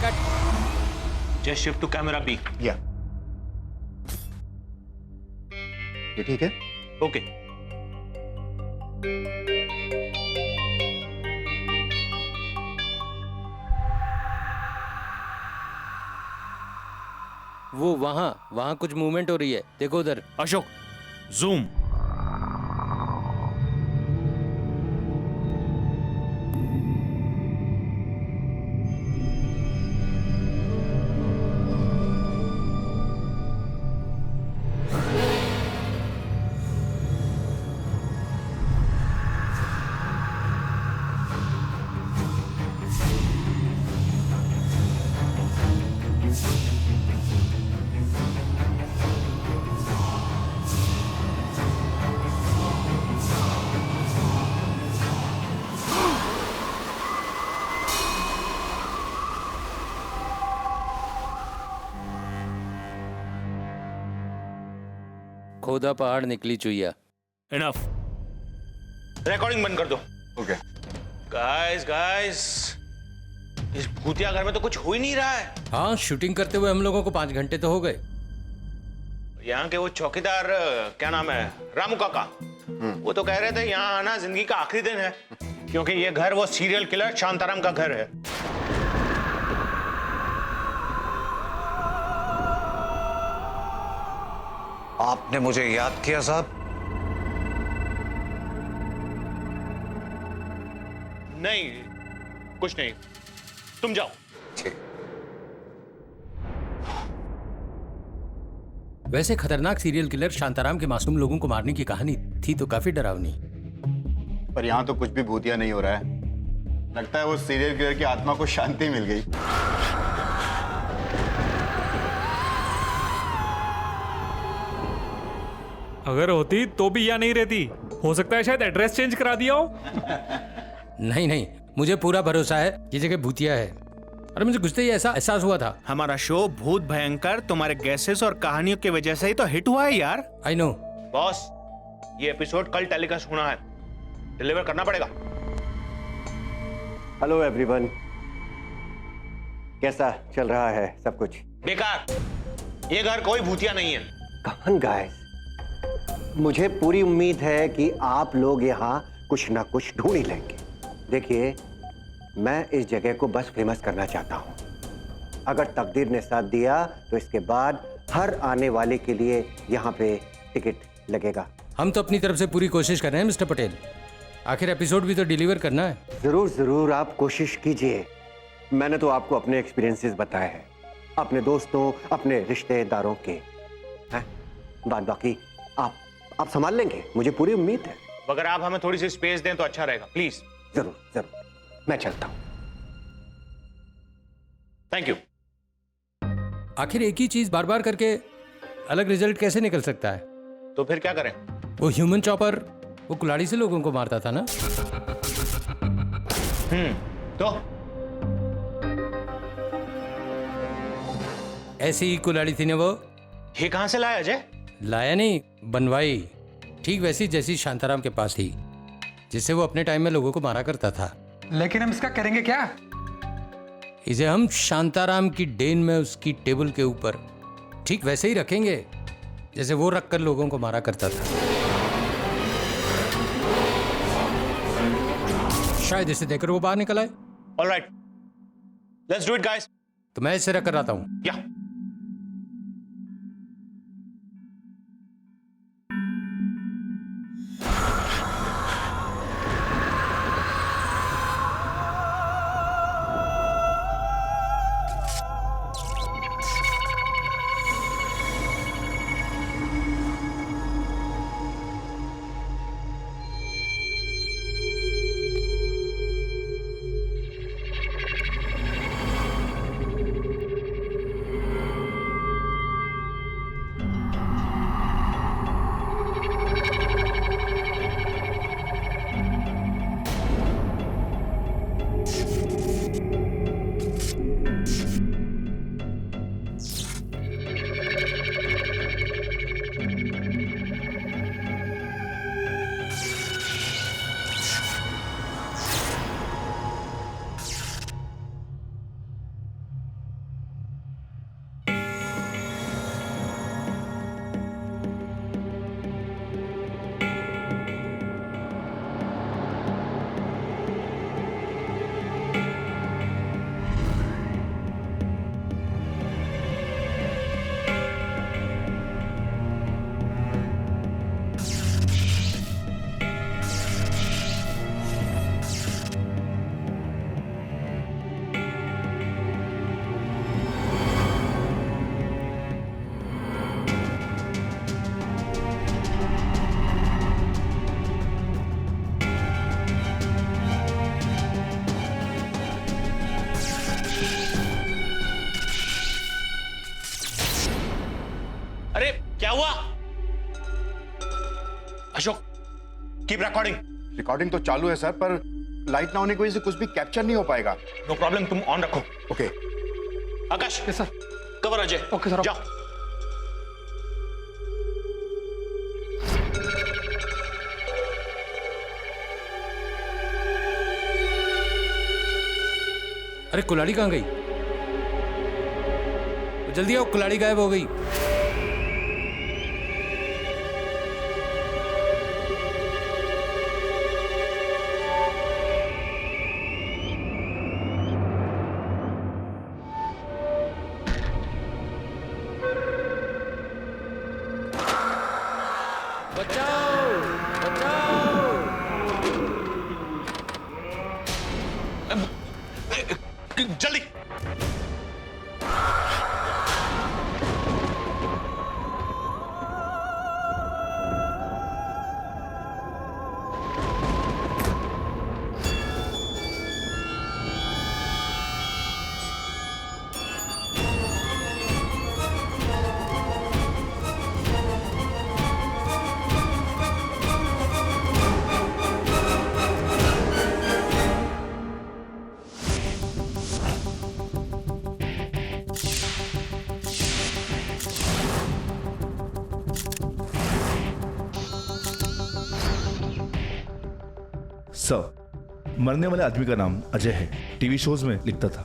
Cut. Just shift to camera B. या ये ठीक है। ओके। वो वहां कुछ मूवमेंट हो रही है, देखो उधर। अशोक, जूम। खोदा पहाड़ निकली चुईया। इनफ। रिकॉर्डिंग बंद कर दो। ओके। गाइस गाइस, इस भूतिया घर में तो कुछ हो ही नहीं रहा है। हाँ, शूटिंग करते हुए हम लोगों को 5 घंटे तो हो गए। यहाँ के वो चौकीदार, क्या नाम है, रामू काका, वो तो कह रहे थे यहाँ आना जिंदगी का आखिरी दिन है, क्योंकि ये घर वो सीरियल किलर शांताराम का घर है। आपने मुझे याद किया साहब? नहीं, कुछ नहीं, तुम जाओ। ठीक। वैसे खतरनाक सीरियल किलर शांताराम के मासूम लोगों को मारने की कहानी थी तो काफी डरावनी। पर यहाँ तो कुछ भी भूतिया नहीं हो रहा है। लगता है वो सीरियल किलर की आत्मा को शांति मिल गई। अगर होती तो भी यहाँ नहीं रहती। हो सकता है शायद एड्रेस चेंज करा दिया हो। नहीं नहीं, मुझे पूरा भरोसा है ये जगह भूतिया है। अरे मुझे गुस्से ही ऐसा एहसास हुआ था। हमारा शो भूत भयंकर तुम्हारे गैसेस और कहानियों की वजह से ही तो हिट हुआ है यार। I know. बॉस, ये एपिसोड कल टेलीकास्ट होना है, डिलीवर करना पड़ेगा। हेलो एवरीवन, कैसा चल रहा है सब कुछ? बेकार, ये घर कोई भूतिया नहीं है। कम ऑन गाइस, मुझे पूरी उम्मीद है कि आप लोग यहाँ कुछ ना कुछ ढूंढ ही लेंगे। देखिए, मैं इस जगह को बस फेमस करना चाहता हूँ। अगर तकदीर ने साथ दिया तो इसके बाद हर आने वाले के लिए यहाँ पे टिकट लगेगा। हम तो अपनी तरफ से पूरी कोशिश कर रहे हैं मिस्टर पटेल। आखिर एपिसोड भी तो डिलीवर करना है। जरूर जरूर, आप कोशिश कीजिए। मैंने तो आपको अपने एक्सपीरियंसेस बताए हैं, अपने दोस्तों, अपने रिश्तेदारों के हैं। बात बाकी आप संभाल लेंगे, मुझे पूरी उम्मीद है। अगर आप हमें थोड़ी सी स्पेस दें तो अच्छा रहेगा, प्लीज। जरूर जरूर, मैं चलता हूं। Thank you. आखिर एक ही चीज बार बार करके अलग रिजल्ट कैसे निकल सकता है? तो फिर क्या करें? वो ह्यूमन चॉपर वो कुल्हाड़ी से लोगों को मारता था ना। तो ऐसी ही कुल्हाड़ी थी ना वो। ये कहां से लाया अजय? लाया नहीं, बनवाई। ठीक वैसी जैसी शांताराम के पास थी, जिससे वो अपने टाइम में लोगों को मारा करता था। लेकिन हम इसका करेंगे क्या? इसे हम शांताराम की डेन में उसकी टेबल के ऊपर ठीक वैसे ही रखेंगे जैसे वो रखकर लोगों को मारा करता था। शायद इसे देखकर वो बाहर निकल आए। Alright, let's do it guys. तो मैं इसे रख कर आता हूं। या क्या हुआ? Ashok, keep recording. रिकॉर्डिंग तो चालू है सर, पर लाइट ना होने की वजह से कुछ भी कैप्चर नहीं हो पाएगा। नो प्रॉब्लम, तुम ऑन रखो। Okay. Akash, yes sir. Cover Ajay. Okay sir. जाओ। अरे कुल्हाड़ी कहाँ गई? तो जल्दी आओ, कुल्हाड़ी गायब हो गई। बचाओ बचाओ। जल्दी। सर, मरने वाले आदमी का नाम अजय है। टीवी शोज में लिखता था।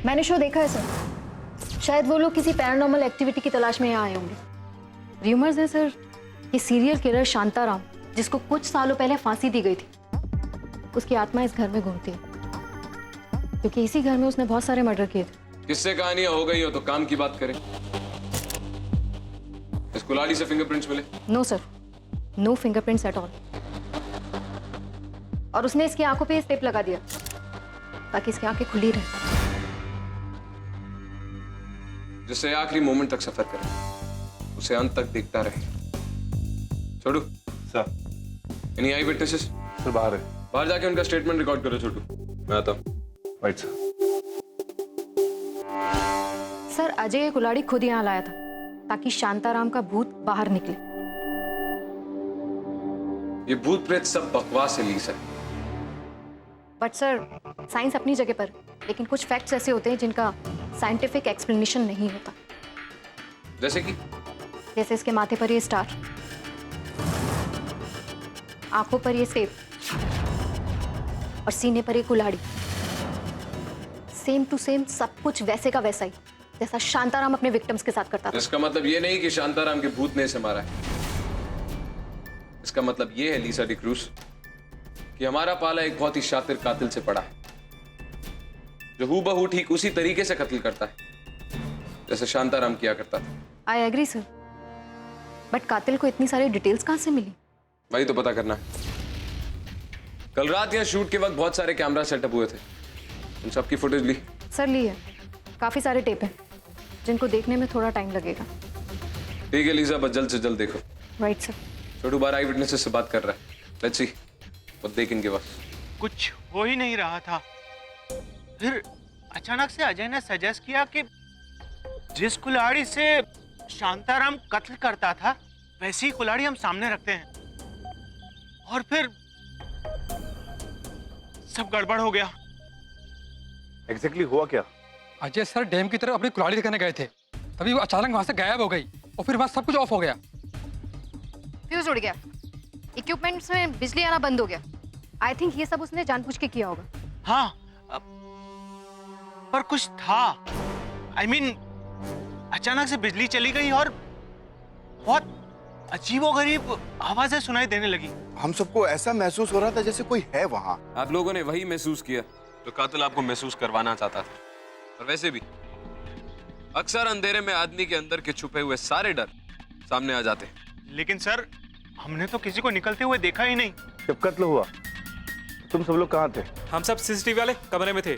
मैंने शो देखा है सर। शायद वो लोग किसी पैरानॉर्मल एक्टिविटी की तलाश में यहाँ आए होंगे। र्यूमर्स है सर, ये सीरियल किलर शांताराम, जिसको कुछ सालों पहले फांसी दी गई थी, उसकी आत्मा इस घर में घूमती है, क्योंकि इसी घर में उसने बहुत सारे मर्डर किए थे। किससे कहानियां हो गई हो तो काम की बात करें। इस कुल्हाड़ी से फिंगरप्रिंट्स मिले? No sir, no fingerprints at all. और उसने इसकी आंखों पे टेप लगा दिया ताकि इसकी आंखें खुली रहे, जिससे आखिरी मोमेंट तक सफर करे, उसे अंत तक देखता रहे। Chhotu sir. Any eyewitnesses? Sir बाहर है। बाहर जाके उनका स्टेटमेंट रिकॉर्ड करो। छोटू, मैं आता हूँ। Right sir. सर अजय ये कुल्हाड़ी खुद यहाँ लाया था ताकि शांताराम का भूत बाहर निकले। ये भूत प्रेत सब बकवास है लीसा। बट सर, साइंस अपनी जगह पर, लेकिन कुछ फैक्ट्स ऐसे होते हैं जिनका साइंटिफिक एक्सप्लेनेशन नहीं होता। जैसे कि? जैसे इसके माथे पर ये स्टार, आंखों पर ये सेब और सीने पर ये कुल्हाड़ी। सेम टू सेम, सब कुछ वैसे का वैसा ही जैसा शांताराम अपने विक्टिम्स के साथ करता था। इसका मतलब ये नहीं कि शांताराम के भूत ने इसे मारा है। इसका मतलब ये है लीसा डिक्रूज कि हमारा पाला एक बहुत ही शातिर कातिल से पड़ा है, जो हूबहू ठीक उसी तरीके से कत्ल करता है जैसे शांताराम किया करता था। आई एग्री सर, बट कातिल को इतनी सारी डिटेल्स कहां से मिली? वही तो पता करना है। कल रात यहाँ शूट के वक्त बहुत सारे कैमरा सेटअप हुए थे, उन सब की फुटेज ली? सर ली है, काफी सारे टेप हैं जिनको देखने में थोड़ा टाइम लगेगा। ठीक है लीजा, बस जल्द से जल्द देखो। Right sir. छोटू बार आई विटनेसेस से बात कर रहा है। लेट्स सी और देख इनके पास। कुछ हो ही नहीं रहा था, फिर अचानक से अजय ने सजेस्ट किया कि जिस कुल्हाड़ी से शांताराम कत्ल करता था वैसी ही कुल्हाड़ी हम सामने रखते हैं, और फिर सब गड़बड़ हो गया। एग्जैक्टली हुआ क्या? अजय सर डैम की तरफ अपनी कुल्हाड़ी दिखाने गए थे, तभी वो अचानक वहां से गायब हो गई और फिर वहां सब कुछ ऑफ हो गया। फ्यूज उड़ गया, इक्विपमेंट्स में बिजली आना बंद हो गया। आई थिंक ये सब उसने जानबूझ के किया होगा। हाँ, पर कुछ था। I mean, अचानक से बिजली चली गई और बहुत अजीबोगरीब आवाजें सुनाई देने लगी। हम सबको ऐसा महसूस हो रहा था जैसे कोई है वहां। आप लोगों ने वही महसूस किया जो कातिल आपको महसूस करवाना चाहता था। और वैसे भी अक्सर अंधेरे में आदमी के अंदर के छुपे हुए सारे डर सामने आ जाते हैं। लेकिन सर, हमने तो किसी को निकलते हुए देखा ही नहीं। जब कत्ल हुआ तुम सब लोग कहाँ थे? हम सब सीसीटीवी वाले कमरे में थे,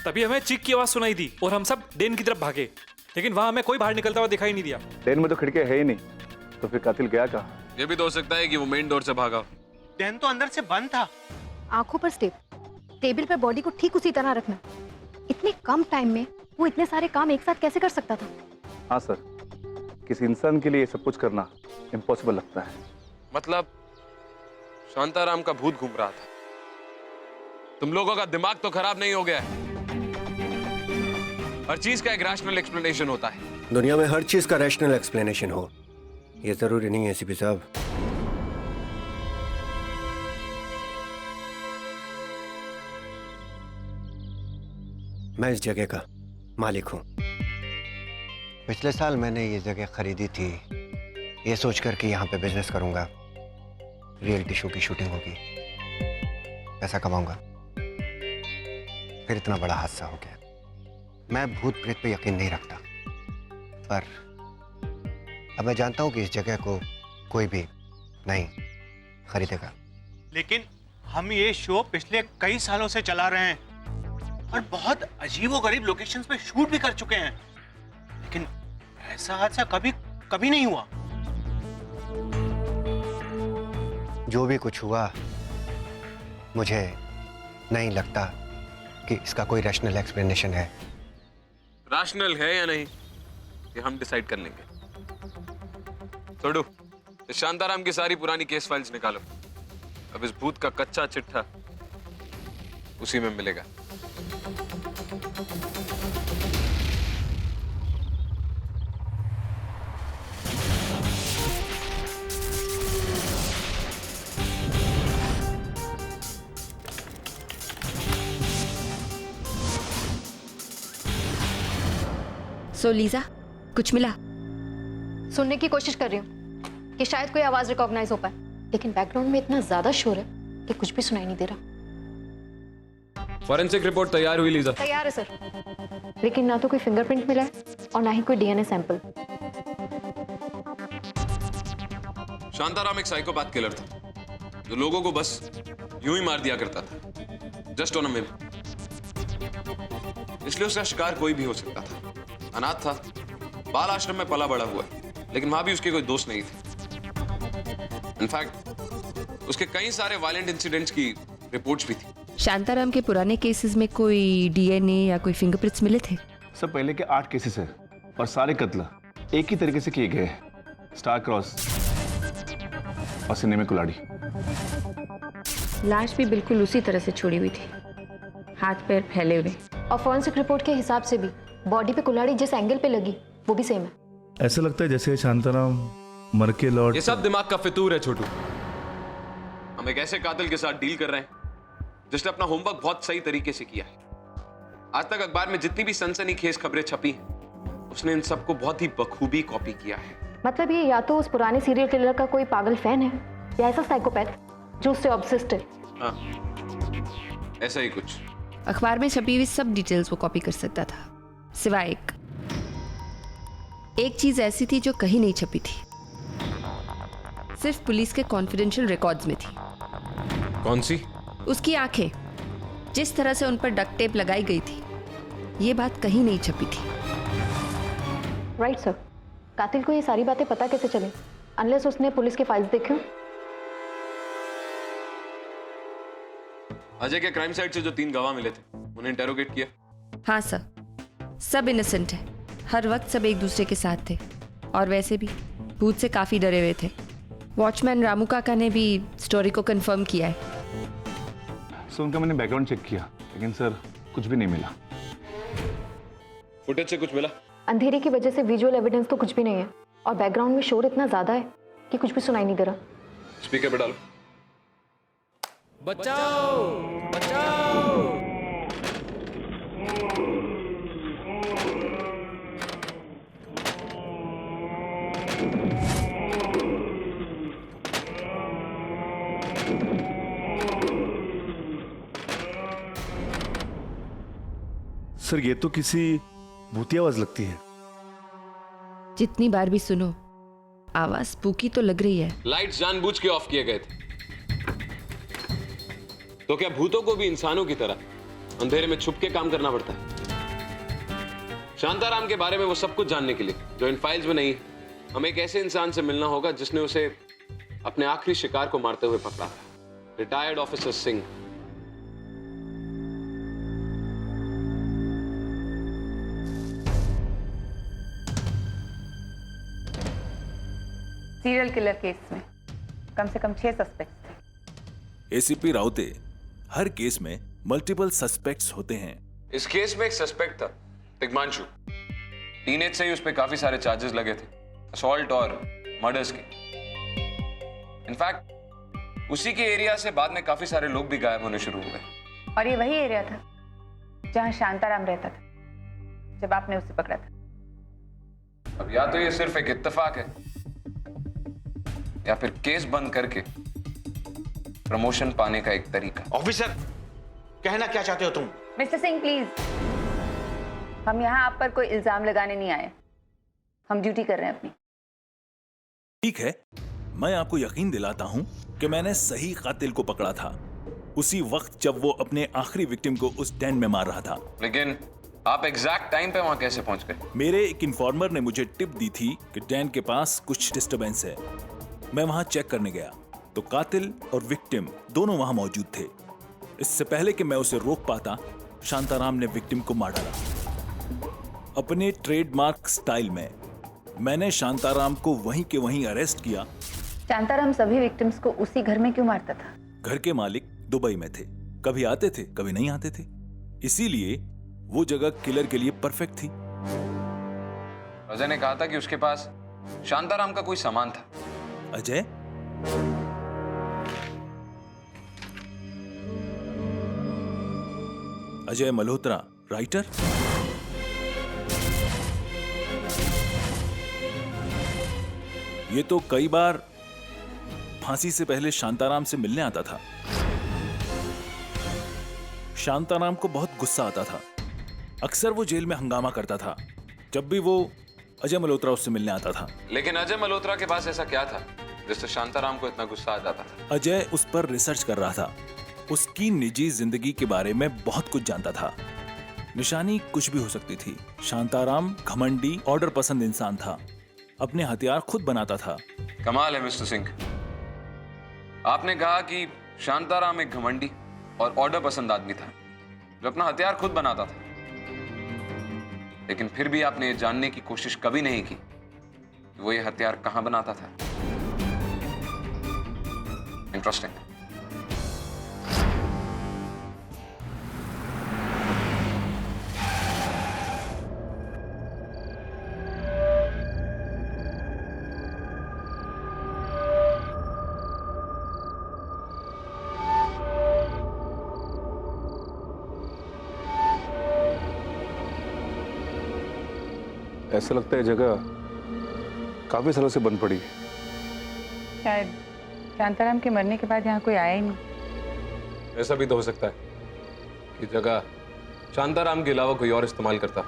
तभी हमें चीख की आवाज सुनाई दी और हम सब डेन की तरफ भागे, लेकिन वहां हमें कोई बाहर निकलता हुआ दिखाई नहीं दिया। ट्रेन में तो खिड़कियां है ही नहीं, तो फिर कातिल गया कहाँ? ये भी तो हो सकता है कि वो मेन डोर से भागा। डेन तो अंदर से बंद था। आंखों पर स्टेप, टेबल पर बॉडी को ठीक उसी तरह रखना, इतने कम टाइम में वो इतने सारे काम एक साथ कैसे कर सकता था? हाँ सर, किसी इंसान के लिए ये सब कुछ करना इम्पॉसिबल लगता है। मतलब शांताराम का भूत घूम रहा था। तुम लोगों का दिमाग तो खराब नहीं हो गया है? हर चीज का एक रैशनल एक्सप्लेनेशन होता है। दुनिया में हर चीज का रैशनल एक्सप्लेनेशन हो ये जरूरी नहीं है सीपी साहब। मैं इस जगह का मालिक हूं। पिछले साल मैंने ये जगह खरीदी थी ये सोचकर कि यहाँ पे बिजनेस करूंगा, रियलिटी शो की शूटिंग होगी, पैसा कमाऊंगा। फिर इतना बड़ा हादसा हो गया। मैं भूत प्रेत पे यकीन नहीं रखता, पर अब मैं जानता हूं कि इस जगह को कोई भी नहीं खरीदेगा। लेकिन हम ये शो पिछले कई सालों से चला रहे हैं और बहुत अजीबोगरीब लोकेशंस पे शूट भी कर चुके हैं, लेकिन ऐसा हादसा कभी कभी नहीं हुआ। जो भी कुछ हुआ मुझे नहीं लगता कि इसका कोई रैशनल एक्सप्लेनेशन है। रैशनल है या नहीं ये हम डिसाइड कर लेंगे। छोड़ो, इस शांताराम की सारी पुरानी केस फाइल्स निकालो। अब इस भूत का कच्चा चिट्ठा उसी में मिलेगा। सो लीजा, कुछ मिला? सुनने की कोशिश कर रही हूँ कि शायद कोई आवाज रिकॉग्नाइज हो पाए, लेकिन बैकग्राउंड में इतना ज्यादा शोर है कि कुछ भी सुनाई नहीं दे रहा। फॉरेंसिक रिपोर्ट तैयार हुई लीजा? तैयार है सर, लेकिन ना तो कोई फिंगरप्रिंट मिला है और ना ही कोई डीएनए सैंपल। शांताराम एक साइकोपैथ किलर था जो लोगों को बस यूं ही मार दिया करता था, जस्ट ऑन अ whim। इसलिए उसका शिकार कोई भी हो सकता था। अनाथ था, बाल आश्रम में पला बड़ा हुआ, लेकिन वहां भी उसके कोई दोस्त नहीं थे। इनफैक्ट उसके कई सारे वायलेंट इंसिडेंट्स की रिपोर्ट्स भी थी। शांताराम के पुराने केसेस में कोई डीएनए या कोई फिंगरप्रिंट्स मिले थे? सब पहले के 8 केसेस है और सारे कत्ल एक ही तरीके से किए गए हैं, स्टार क्रॉस और सीने में कुल्हाड़ी। लाश भी बिल्कुल उसी तरह से छोड़ी हुई थी, हाथ पैर फैले हुए। और फॉरेंसिक रिपोर्ट के हिसाब से भी बॉडी पे कुल्हाड़ी जिस एंगल पे लगी वो भी सेम है। ऐसा लगता है जैसे शांताराम मर के लौट। ये सब दिमाग का फितूर है छोटू। हम एक ऐसे कातिल के साथ डील कर रहे हैं जिसने अपना होमवर्क बहुत सही तरीके से किया है। आज तक अखबार में जितनी भी सनसनीखेज खबरें छपी हैं, उसने इन सबको बहुत ही बखूबी कॉपी किया है। मतलब ये या तो उस पुराने सीरियल किलर का कोई पागल फैन है या ऐसा साइकोपैथ जो उससे ऑब्सेस्ड है। हाँ, ऐसा ही कुछ। अखबार में छपी हुई सब डिटेल्स वो कॉपी कर सकता था, सिवाय एक चीज ऐसी थी जो कहीं नहीं छपी थी, सिर्फ पुलिस के कॉन्फिडेंशियल रिकॉर्ड्स में थी। कौन सी? उसकी आंखें, जिस तरह से उन पर डक्ट टेप लगाई गई थी, ये बात कहीं नहीं छपी थी। राइट सर, कातिल को ये सारी बातें पता कैसे चली अनलेस उसने पुलिस के फाइल्स देखे हो। अजय के क्राइम साइट से जो 3 गवाह मिले थे उन्हें इंटेरोगेट किया? हाँ सर, सब इनोसेंट है, हर वक्त सब एक दूसरे के साथ थे और वैसे भी भूत से काफी डरे हुए थे। वॉचमैन रामू काका ने भी स्टोरी को कंफर्म किया है। सर उनका मैंने बैकग्राउंड चेक किया, लेकिन सर कुछ भी नहीं मिला। फुटेज से कुछ मिला? अंधेरे की वजह से विजुअल एविडेंस तो कुछ भी नहीं है और बैकग्राउंड में शोर इतना ज्यादा है कि कुछ भी सुनाई नहीं दे रहा। स्पीकर पे डालो। बचाओ बचाओ। सर ये तो किसी भूतिया आवाज लगती है। जितनी बार भी सुनो, आवाज स्पूकी तो लग रही है। लाइट्स जानबूझ के ऑफ किए गए थे, तो क्या भूतों को भी इंसानों की तरह अंधेरे में छुप के काम करना पड़ता है? शांताराम के बारे में वो सब कुछ जानने के लिए जो इन फाइल्स में नहीं है, हमें एक ऐसे इंसान से मिलना होगा जिसने उसे अपने आखिरी शिकार को मारते हुए पकड़ा था। Retired officer Singh. Serial killer case में कम से कम 6 सस्पेक्ट्स थे। एसीपी राउते, हर केस में मल्टीपल सस्पेक्ट्स होते हैं। इस केस में एक सस्पेक्ट था, तिग्मांशु। टीनेज से ही उस पर काफी सारे चार्जेस लगे थे, असॉल्ट और मर्डर्स के। इनफैक्ट उसी के एरिया से बाद में काफी सारे लोग भी गायब होने शुरू हो गए। और ये वही एरिया था जहां शांताराम रहता था जब आपने उसे पकड़ा था। अब या तो ये सिर्फ एक इत्तेफाक है या फिर केस बंद करके प्रमोशन पाने का एक तरीका। ऑफिसर, कहना क्या चाहते हो तुम? मिस्टर सिंह प्लीज, हम यहाँ आप पर कोई इल्जाम लगाने नहीं आए, हम ड्यूटी कर रहे हैं अपनी। ठीक है, मैं आपको यकीन दिलाता हूं कि मैंने सही कातिल को पकड़ा था उसी वक्त जब वो अपने आखिरी विक्टिम को उस डेन में मार रहा था। लेकिन आप एग्जैक्ट टाइम पे वहां कैसे पहुंच गए? मेरे एक इन्फॉर्मर ने मुझे टिप दी थी कि डैन के पास कुछ डिस्टरबेंस है। मैं वहां चेक करने गया तो कातिल और विक्टिम दोनों वहां मौजूद थे। इससे पहले कि मैं उसे रोक पाता, शांताराम ने विक्टिम को मार डाला। अपने ट्रेडमार्क स्टाइल में मैंने शांताराम को वहीं के वहीं अरेस्ट किया। शांताराम सभी विक्टिम्स को उसी घर में क्यों मारता था? घर के मालिक दुबई में थे, कभी आते थे कभी नहीं आते थे, इसीलिए वो जगह किलर के लिए परफेक्ट थी। अजय ने कहा था कि उसके पास शांताराम का कोई सामान था। अजय? अजय मल्होत्रा, राइटर? ये तो कई बार फांसी से पहले शांताराम से मिलने आता था। शांताराम को बहुत गुस्सा आता था। अक्सर वो जेल में हंगामा करता था जब भी वो अजय मल्होत्रा उससे मिलने आता था। लेकिन अजय मल्होत्रा के पास ऐसा क्या था जिससे शांताराम को इतना गुस्सा आ जाता था? अजय उस पर रिसर्च कर रहा था। उसकी निजी जिंदगी के बारे में बहुत कुछ जानता था। निशानी कुछ भी हो सकती थी। शांताराम घमंडी, ऑर्डर पसंद इंसान था। अपने हथियार खुद बनाता था। कमाल है मिस्टर सिंह, आपने कहा कि शांताराम एक घमंडी और ऑर्डर पसंद आदमी था जो अपना हथियार खुद बनाता था, लेकिन फिर भी आपने ये जानने की कोशिश कभी नहीं की कि वो ये हथियार कहां बनाता था। इंटरेस्टिंग। ऐसा लगता है जगह काफी सालों से बंद पड़ी है। शायद शांताराम के मरने के बाद यहाँ कोई आया ही नहीं। ऐसा भी तो हो सकता है कि जगह शांताराम के अलावा कोई और इस्तेमाल करता।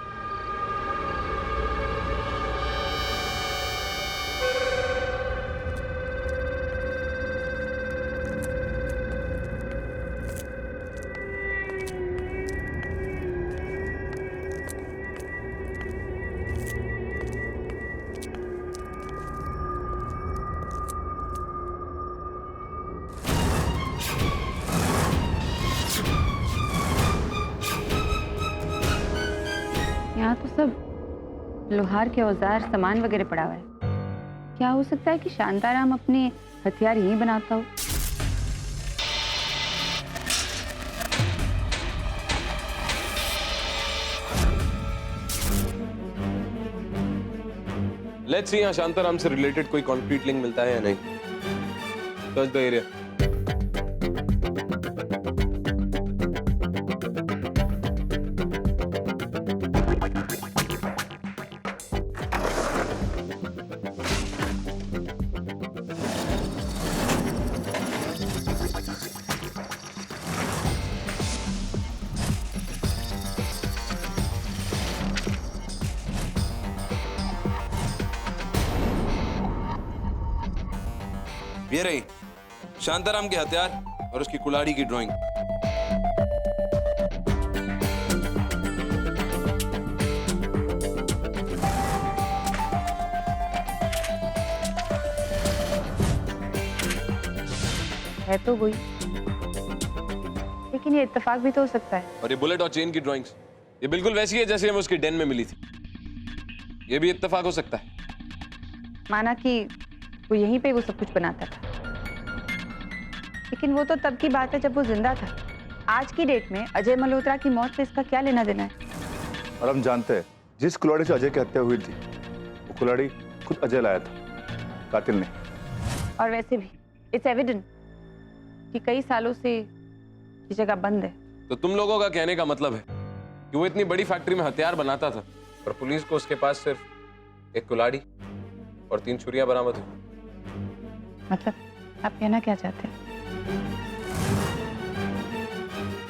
यहाँ तो सब लोहार के औजार सामान वगैरह पड़ा हुआ है। क्या हो सकता है कि शांताराम अपने हथियार यहीं बनाता हो? लेट्स सी यहाँ शांताराम से रिलेटेड कोई कॉन्क्रीट लिंक मिलता है या नहीं। Search the area. ये रही शांताराम के हथियार और उसकी कुल्हाड़ी की ड्राइंग। है तो वही, लेकिन ये इत्तेफाक भी तो हो सकता है। और ये बुलेट और चेन की ड्राइंग्स, ये बिल्कुल वैसी है जैसे हमें उसकी डेन में मिली थी। ये भी इत्तेफाक हो सकता है। माना कि वो यहीं पे वो सब कुछ बनाता था। लेकिन वो तो तब की बात है जब वो जिंदा था। आज की डेट में अजय मल्होत्रा की मौत से इसका क्या लेना देना है? और हम जानते हैं जिस कुल्हाड़ी से अजय की हत्या हुई थी वो कुल्हाड़ी खुद अजय लाया था, कातिल ने। और वैसे भी इट्स एविडेंट कि कई सालों से ये जगह बंद है। तो तुम लोगों का कहने का मतलब है कि वो इतनी बड़ी फैक्ट्री में हथियार बनाता था और पुलिस को उसके पास सिर्फ एक कुल्हाड़ी और 3 छुरियां बरामद हुई। मतलब आप कहना क्या चाहते हैं?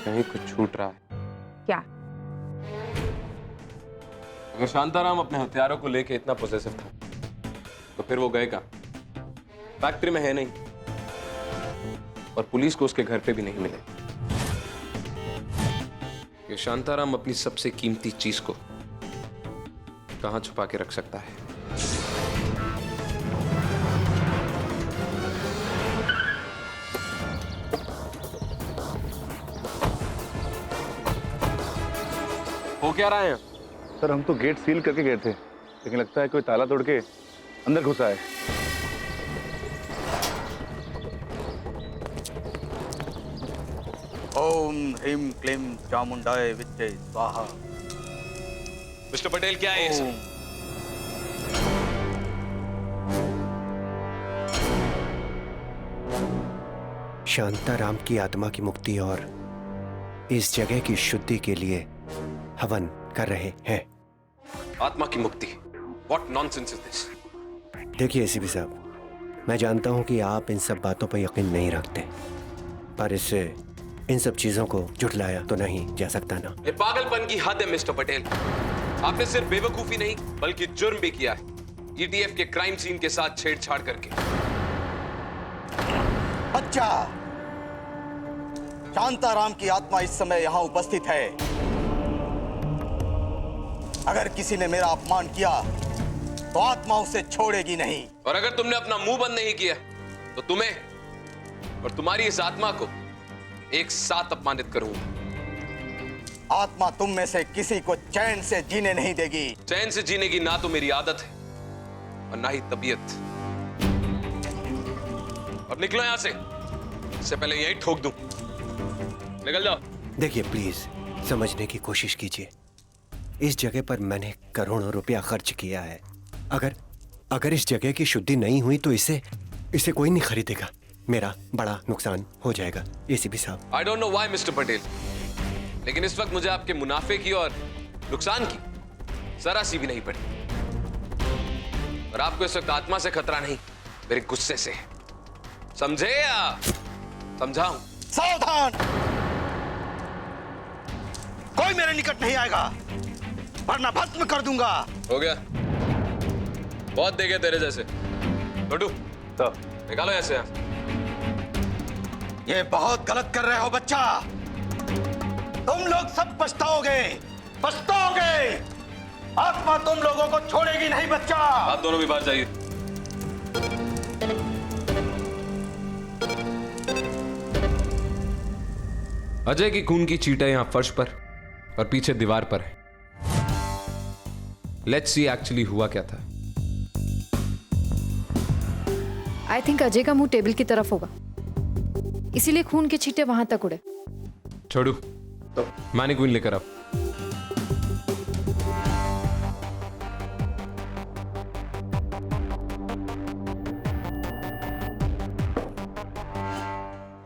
कहीं कुछ छूट रहा है क्या? अगर शांताराम अपने हथियारों को लेके इतना पॉसेसिव था तो फिर वो गए कहाँ? फैक्ट्री में है नहीं और पुलिस को उसके घर पे भी नहीं मिले। ये शांताराम अपनी सबसे कीमती चीज को कहां छुपा के रख सकता है? हो क्या रहा है? सर हम तो गेट सील करके गए थे, लेकिन लगता है कोई ताला तोड़ के अंदर घुसा है। ओम ह्रीम क्लीम चामुंडाय विद्ये स्वाहा। मिस्टर पटेल क्या है ये सब? शांताराम की आत्मा की मुक्ति और इस जगह की शुद्धि के लिए हवन कर रहे हैं। आत्मा की मुक्ति? What nonsense is this? देखिए एसीपी साहब, मैं जानता हूं कि आप इन सब बातों पर यकीन नहीं रखते, पर इससे इन सब चीजों को झुठलाया तो नहीं जा सकता ना। ये पागलपन की हद है मिस्टर पटेल। आपने सिर्फ बेवकूफी नहीं बल्कि जुर्म भी किया है, ईटीएफ के क्राइम सीन के साथ छेड़छाड़ करके। अच्छा, शांताराम की आत्मा इस समय यहां उपस्थित है। अगर किसी ने मेरा अपमान किया तो आत्मा उसे छोड़ेगी नहीं। और अगर तुमने अपना मुंह बंद नहीं किया तो तुम्हें और तुम्हारी इस आत्मा को एक साथ अपमानित करूंगा। आत्मा तुम में से किसी को चैन से जीने नहीं देगी। चैन से जीने की ना तो मेरी आदत है और ना ही तबीयत। अब निकलो यहां से, इससे पहले यहीं ठोक दूं। निकल जाओ। देखिए प्लीज समझने की कोशिश कीजिए, इस जगह पर मैंने करोड़ों रुपया खर्च किया है। अगर इस जगह की शुद्धि नहीं हुई तो इसे कोई नहीं खरीदेगा। मेरा बड़ा नुकसान हो जाएगा एसीपी साहब। I don't know why mister Patel, लेकिन इस वक्त मुझे आपके मुनाफे की और नुकसान की जरा सी भी नहीं पड़ी। और आपको इस वक्त आत्मा से खतरा नहीं, मेरे गुस्से से। समझे या समझाऊं? सावधान! कोई मेरे निकट नहीं आएगा वरना भस्म कर दूंगा। हो गया, बहुत देखे तेरे जैसे। छोटू निकालो ऐसे। ये बहुत गलत कर रहे हो बच्चा। तुम लोग सब पछताओगे। आत्मा तुम लोगों को छोड़ेगी नहीं बच्चा। आप दोनों भी बाहर जाइए। अजय की खून की चीटें यहां फर्श पर और पीछे दीवार पर है। लेट्स सी एक्चुअली हुआ क्या था। आई थिंक अजय का मुंह टेबल की तरफ होगा, इसीलिए खून के छींटे वहां तक उड़े। छोड़ू तो मैनिक्विन लेकर आओ।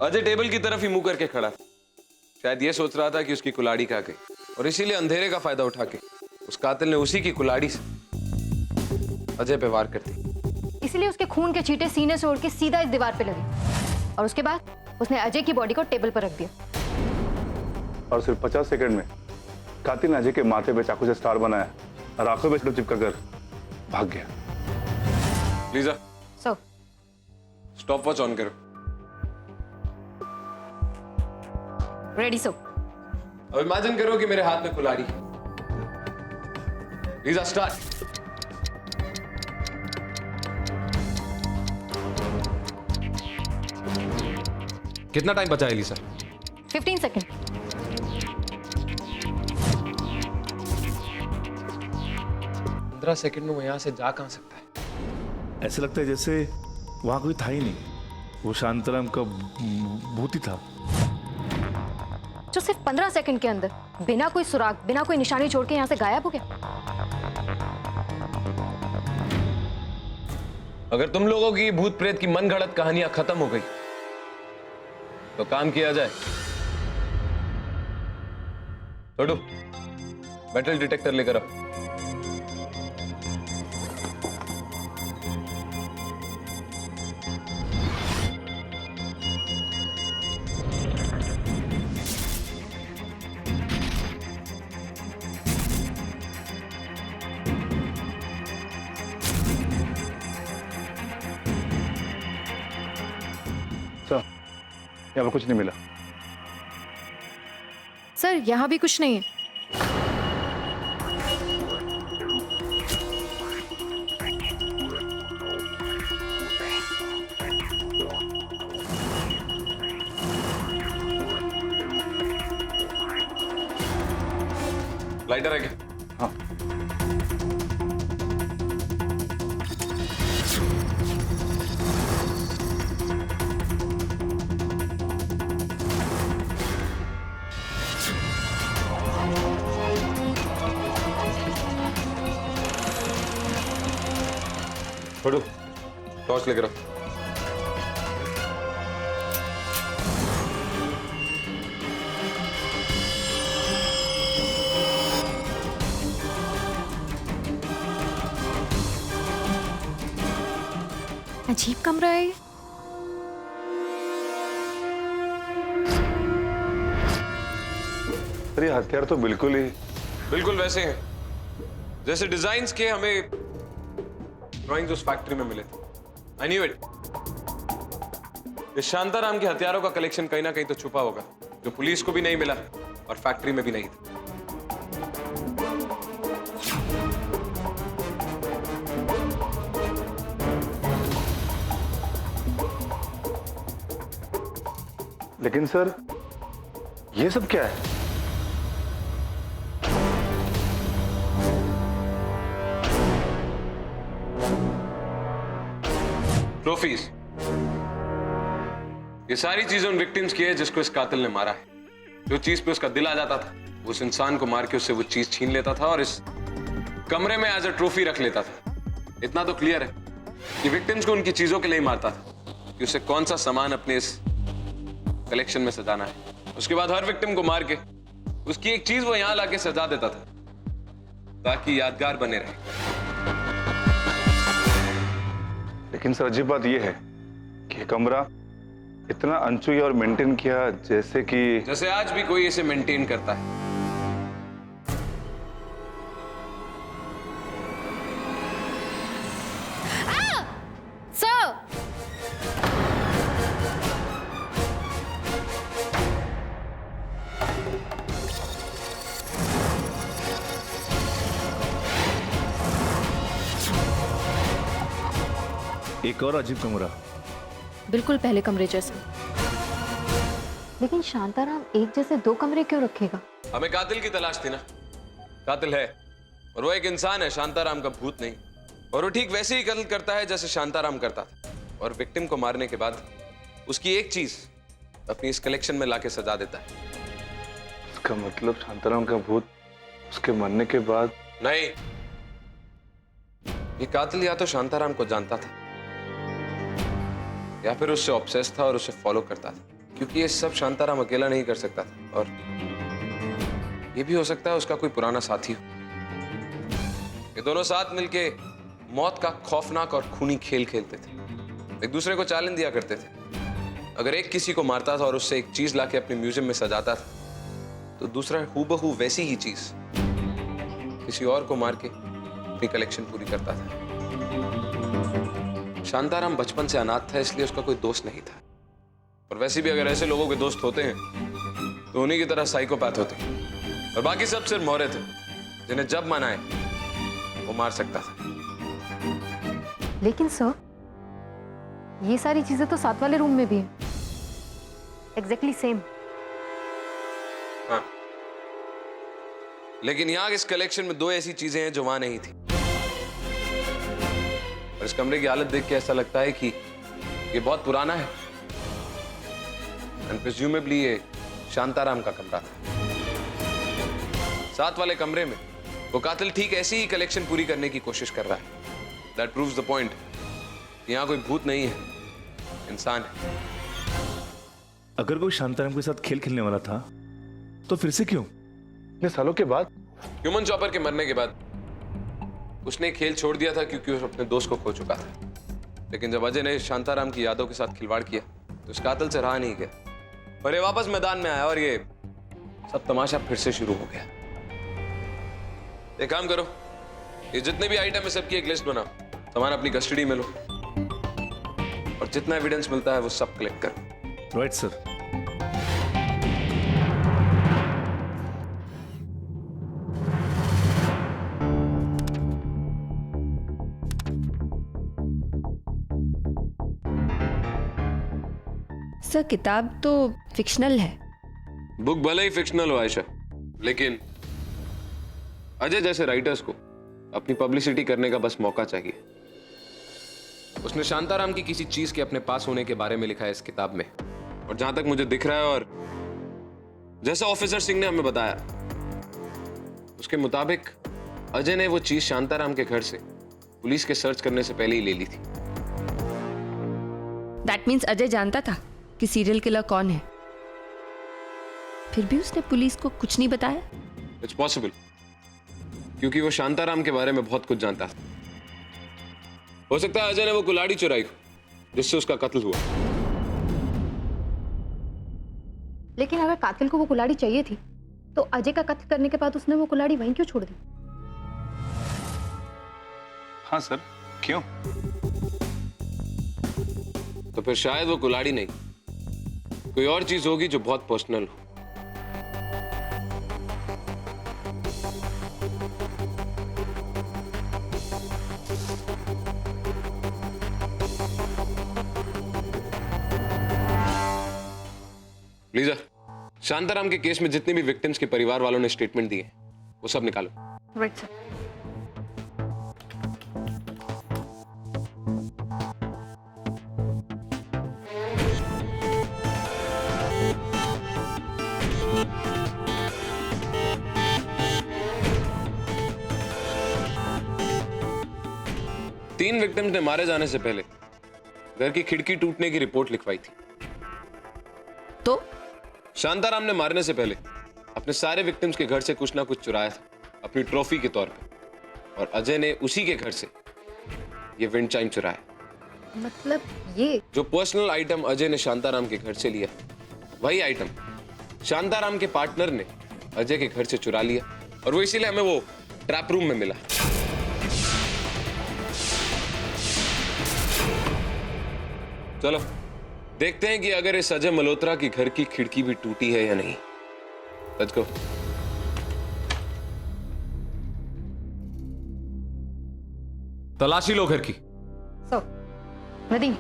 अजय टेबल की तरफ ही मुंह करके खड़ा, शायद ये सोच रहा था कि उसकी कुल्हाड़ी कहाँ गई, और इसीलिए अंधेरे का फायदा उठा के उस कातिल ने उसी की कुल्हाड़ी से अजय पे वार कर दी। इसलिए उसके खून के छींटे सीने से उड़ के सीधा इस दीवार पे लगे और उसके बाद उसने अजय की बॉडी को टेबल पर रख दिया। और सिर्फ 50 सेकंड में कातिल ने अजय के माथे पे चाकू से स्टार बनाया और आंखों में चिपका कर भाग गया। Lisa, so stopwatch on करो। Ready so. अब इमेजिन करो कि मेरे हाथ में कुल्हाड़ी है। Lisa start. कितना टाइम बचा है लीजा? 15 सेकंड। 15 सेकंड में वो यहां से जा कहां सकता है? ऐसा लगता है जैसे वहां कोई था ही नहीं, वो शांताराम का भूत ही था। जो सिर्फ 15 सेकंड के अंदर बिना कोई सुराग, बिना कोई निशानी छोड़ के यहाँ से गायब हो गया। अगर तुम लोगों की भूत प्रेत की मनगढ़ंत कहानियां खत्म हो गई तो काम किया जाए। छोड़ो, मेटल डिटेक्टर लेकर आओ। यहाँ पर कुछ नहीं मिला। सर यहाँ भी कुछ नहीं है। लाइटर है क्या? हाँ। छोड़ो, टॉर्च लेकर आओ। अजीब कमरा है ये। अरे हथियार तो बिल्कुल वैसे हैं जैसे डिजाइन्स के हमें ड्राइंग्स उस फैक्ट्री में मिले थे। I knew it. इस शांताराम के हथियारों का कलेक्शन कहीं ना कहीं तो छुपा होगा, जो पुलिस को भी नहीं मिला और फैक्ट्री में भी नहीं था। लेकिन सर, ये सब क्या है? ट्रॉफीज। ये सारी चीजें उन विक्टिम्स की है जिसको इस कातिल ने मारा है। जो चीज पे उसका दिल आ जाता था, वो उस इंसान को मार के उससे वो चीज छीन लेता था और इस कमरे में एज अ ट्रॉफी रख लेता था। इतना तो क्लियर है कि विक्टिम्स को उनकी चीजों के लिए ही मारता था कि उसे कौन सा सामान अपने इस कलेक्शन में सजाना है। उसके बाद हर विक्टिम को मार के उसकी एक चीज वो यहां लाके सजा देता था ताकि यादगार बने रहे। लेकिन सर अजीब बात यह है कि कमरा इतना अनछुई और मेंटेन किया जैसे आज भी कोई इसे मेंटेन करता है। सर एक और अजीब कमरा। बिल्कुल पहले कमरे जैसा। लेकिन शांताराम एक जैसे दो कमरे क्यों रखेगा? हमें कातिल की तलाश थी ना। कातिल है और वो एक इंसान है, शांताराम का भूत नहीं। और वो ठीक वैसे ही कत्ल करता है जैसे शांताराम करता था। और विक्टिम को मारने के बाद उसकी एक चीज अपनी इस कलेक्शन में लाके सजा देता है। इसका मतलब शांताराम का भूत उसके मरने के बाद? नहीं, ये कातिल या तो शांताराम को जानता था या फिर उससे ऑब्सेस था और उसे फॉलो करता था, क्योंकि ये सब शांताराम अकेला नहीं कर सकता था। और ये भी हो सकता है उसका कोई पुराना साथी हो। ये दोनों साथ मिलके मौत का खौफनाक और खूनी खेल खेलते थे। एक दूसरे को चैलेंज दिया करते थे। अगर एक किसी को मारता था और उससे एक चीज लाके अपने म्यूजियम में सजाता था, तो दूसरा हूबहू वैसी ही चीज किसी और को मार के अपनी कलेक्शन पूरी करता था। शांताराम बचपन से अनाथ था, इसलिए उसका कोई दोस्त नहीं था। और वैसे भी अगर ऐसे लोगों के दोस्त होते हैं तो उन्हीं की तरह साइकोपैथ होते हैं। और बाकी सब सिर्फ मोहरे थे जिन्हें जब मनाए वो मार सकता था। लेकिन सर, ये सारी चीजें तो साथ वाले रूम में भी हैं। Exactly same. हाँ, लेकिन यहां इस कलेक्शन में दो ऐसी चीजें हैं जो वहां नहीं थी। और इस कमरे की हालत देख के ऐसा लगता है कि ये बहुत पुराना है एंड प्रिज्यूमेबली ये शांताराम का कमरा था। साथ वाले कमरे में वो कातिल ठीक ऐसी ही कलेक्शन पूरी करने की कोशिश कर रहा है। That proves the point. यहां कोई भूत नहीं है, इंसान है। अगर कोई शांताराम के साथ खेल खेलने वाला था तो फिर से क्यों इतने सालों के बाद? ह्यूमन चॉपर के मरने के बाद उसने खेल छोड़ दिया था क्योंकि वो अपने दोस्त को खो चुका था। लेकिन जब अजय ने शांताराम की यादों के साथ खिलवाड़ किया तो उस कातिल से रहा नहीं गया और ये वापस मैदान में आया और ये सब तमाशा फिर से शुरू हो गया। एक काम करो, ये जितने भी आइटम है सबकी एक लिस्ट बनाओ, सामान अपनी कस्टडी में लो और जितना एविडेंस मिलता है वो सब कलेक्ट करो। Right sir. सर किताब तो फिक्शनल है। बुक भले ही फिक्शनल हो आयशा, लेकिन अजय जैसे राइटर्स को अपनी पब्लिसिटी करने का बस मौका चाहिए। उसने शांताराम की किसी चीज के अपने पास होने के बारे में लिखा है इस किताब में, और जहां तक मुझे दिख रहा है और जैसा ऑफिसर सिंह ने हमें बताया उसके मुताबिक अजय ने वो चीज शांताराम के घर से पुलिस के सर्च करने से पहले ही ले ली थी। दैट मीन्स अजय जानता था कि सीरियल किलर कौन है, फिर भी उसने पुलिस को कुछ नहीं बताया। इट्स पॉसिबल, क्योंकि वो शांताराम के बारे में बहुत कुछ जानता था। हो सकता है अजय ने वो कुल्हाड़ी चुराई जिससे उसका कत्ल हुआ। लेकिन अगर कातिल को वो कुल्हाड़ी चाहिए थी तो अजय का कत्ल करने के बाद उसने वो कुल्हाड़ी वहीं क्यों छोड़ दी? हाँ सर, क्यों? तो फिर शायद वो कुल्हाड़ी नहीं, कोई और चीज होगी जो बहुत पर्सनल हो। लीजा, शांताराम के केस में जितने भी विक्टिम्स के परिवार वालों ने स्टेटमेंट दिए वो सब निकालो। Right sir. तीन विक्टिम्स ने मारे जाने से पहले घर की खिड़की टूटने की रिपोर्ट लिखवाई थी। तो शांताराम ने मारने से पहले अपने सारे विक्टिम्स के घर से कुछ ना कुछ चुराया था अपनी ट्रॉफी के तौर पे, और अजय ने उसी के घर से ये विंड चाइम चुराया। मतलब ये जो पर्सनल आइटम अजय ने शांताराम के घर से लिया, वही आइटम शांताराम के पार्टनर ने अजय के घर से चुरा लिया, और वो इसीलिए हमें वो ट्रैप रूम में मिला। चलो देखते हैं कि अगर इस अजय मल्होत्रा की घर की खिड़की भी टूटी है या नहीं। Let's go. तलाशी लो घर की। So Nadeem,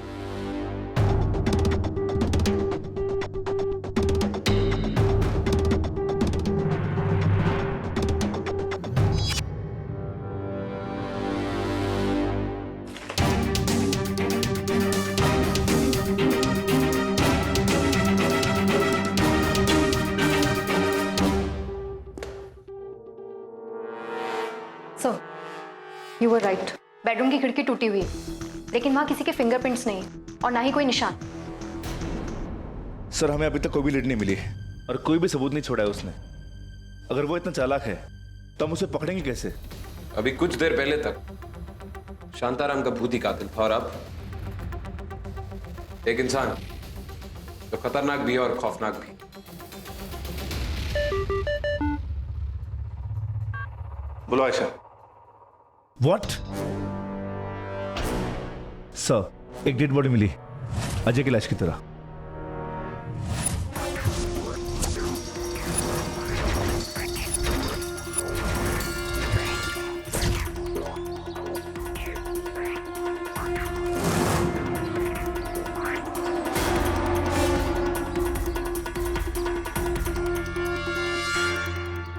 you were right. Bedroom की खिड़की टूटी हुई है, लेकिन वहां किसी के फिंगरप्रिंट्स नहीं और ना ही कोई निशान। सर, हमें अभी तक कोई भी लीड नहीं मिली और कोई भी सबूत नहीं छोड़ा है उसने। अगर वो इतना चालाक है तो हम उसे पकड़ेंगे कैसे? अभी कुछ देर पहले तक शांताराम का भूती कातिल था, और अब एक इंसान जो खतरनाक भी है और खौफनाक भी। बोलो आयशा। व्हाट? सर, एक डेड बॉडी मिली अजय की लाश की तरह।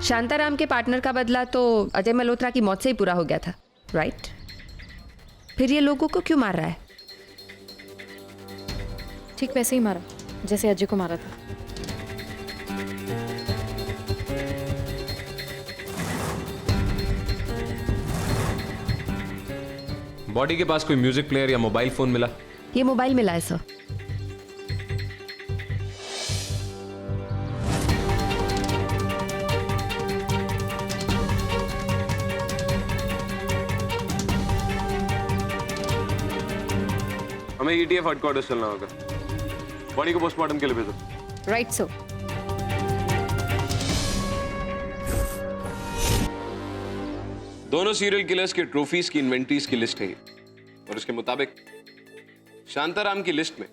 शांताराम के पार्टनर का बदला तो अजय मल्होत्रा की मौत से ही पूरा हो गया था, राइट? फिर ये लोगों को क्यों मार रहा है? ठीक वैसे ही मारा जैसे अजय को मारा था। बॉडी के पास कोई म्यूजिक प्लेयर या मोबाइल फोन मिला? ये मोबाइल मिला है सर। हमें ईटीएफ हेडक्वार्टर्स चलना होगा। बॉडी को पोस्टमार्टम के लिए भेजो। Right sir. दोनों सीरियल किलर्स के ट्रॉफीज की इन्वेंटरीज की लिस्ट है ये, और उसके मुताबिक शांताराम की लिस्ट में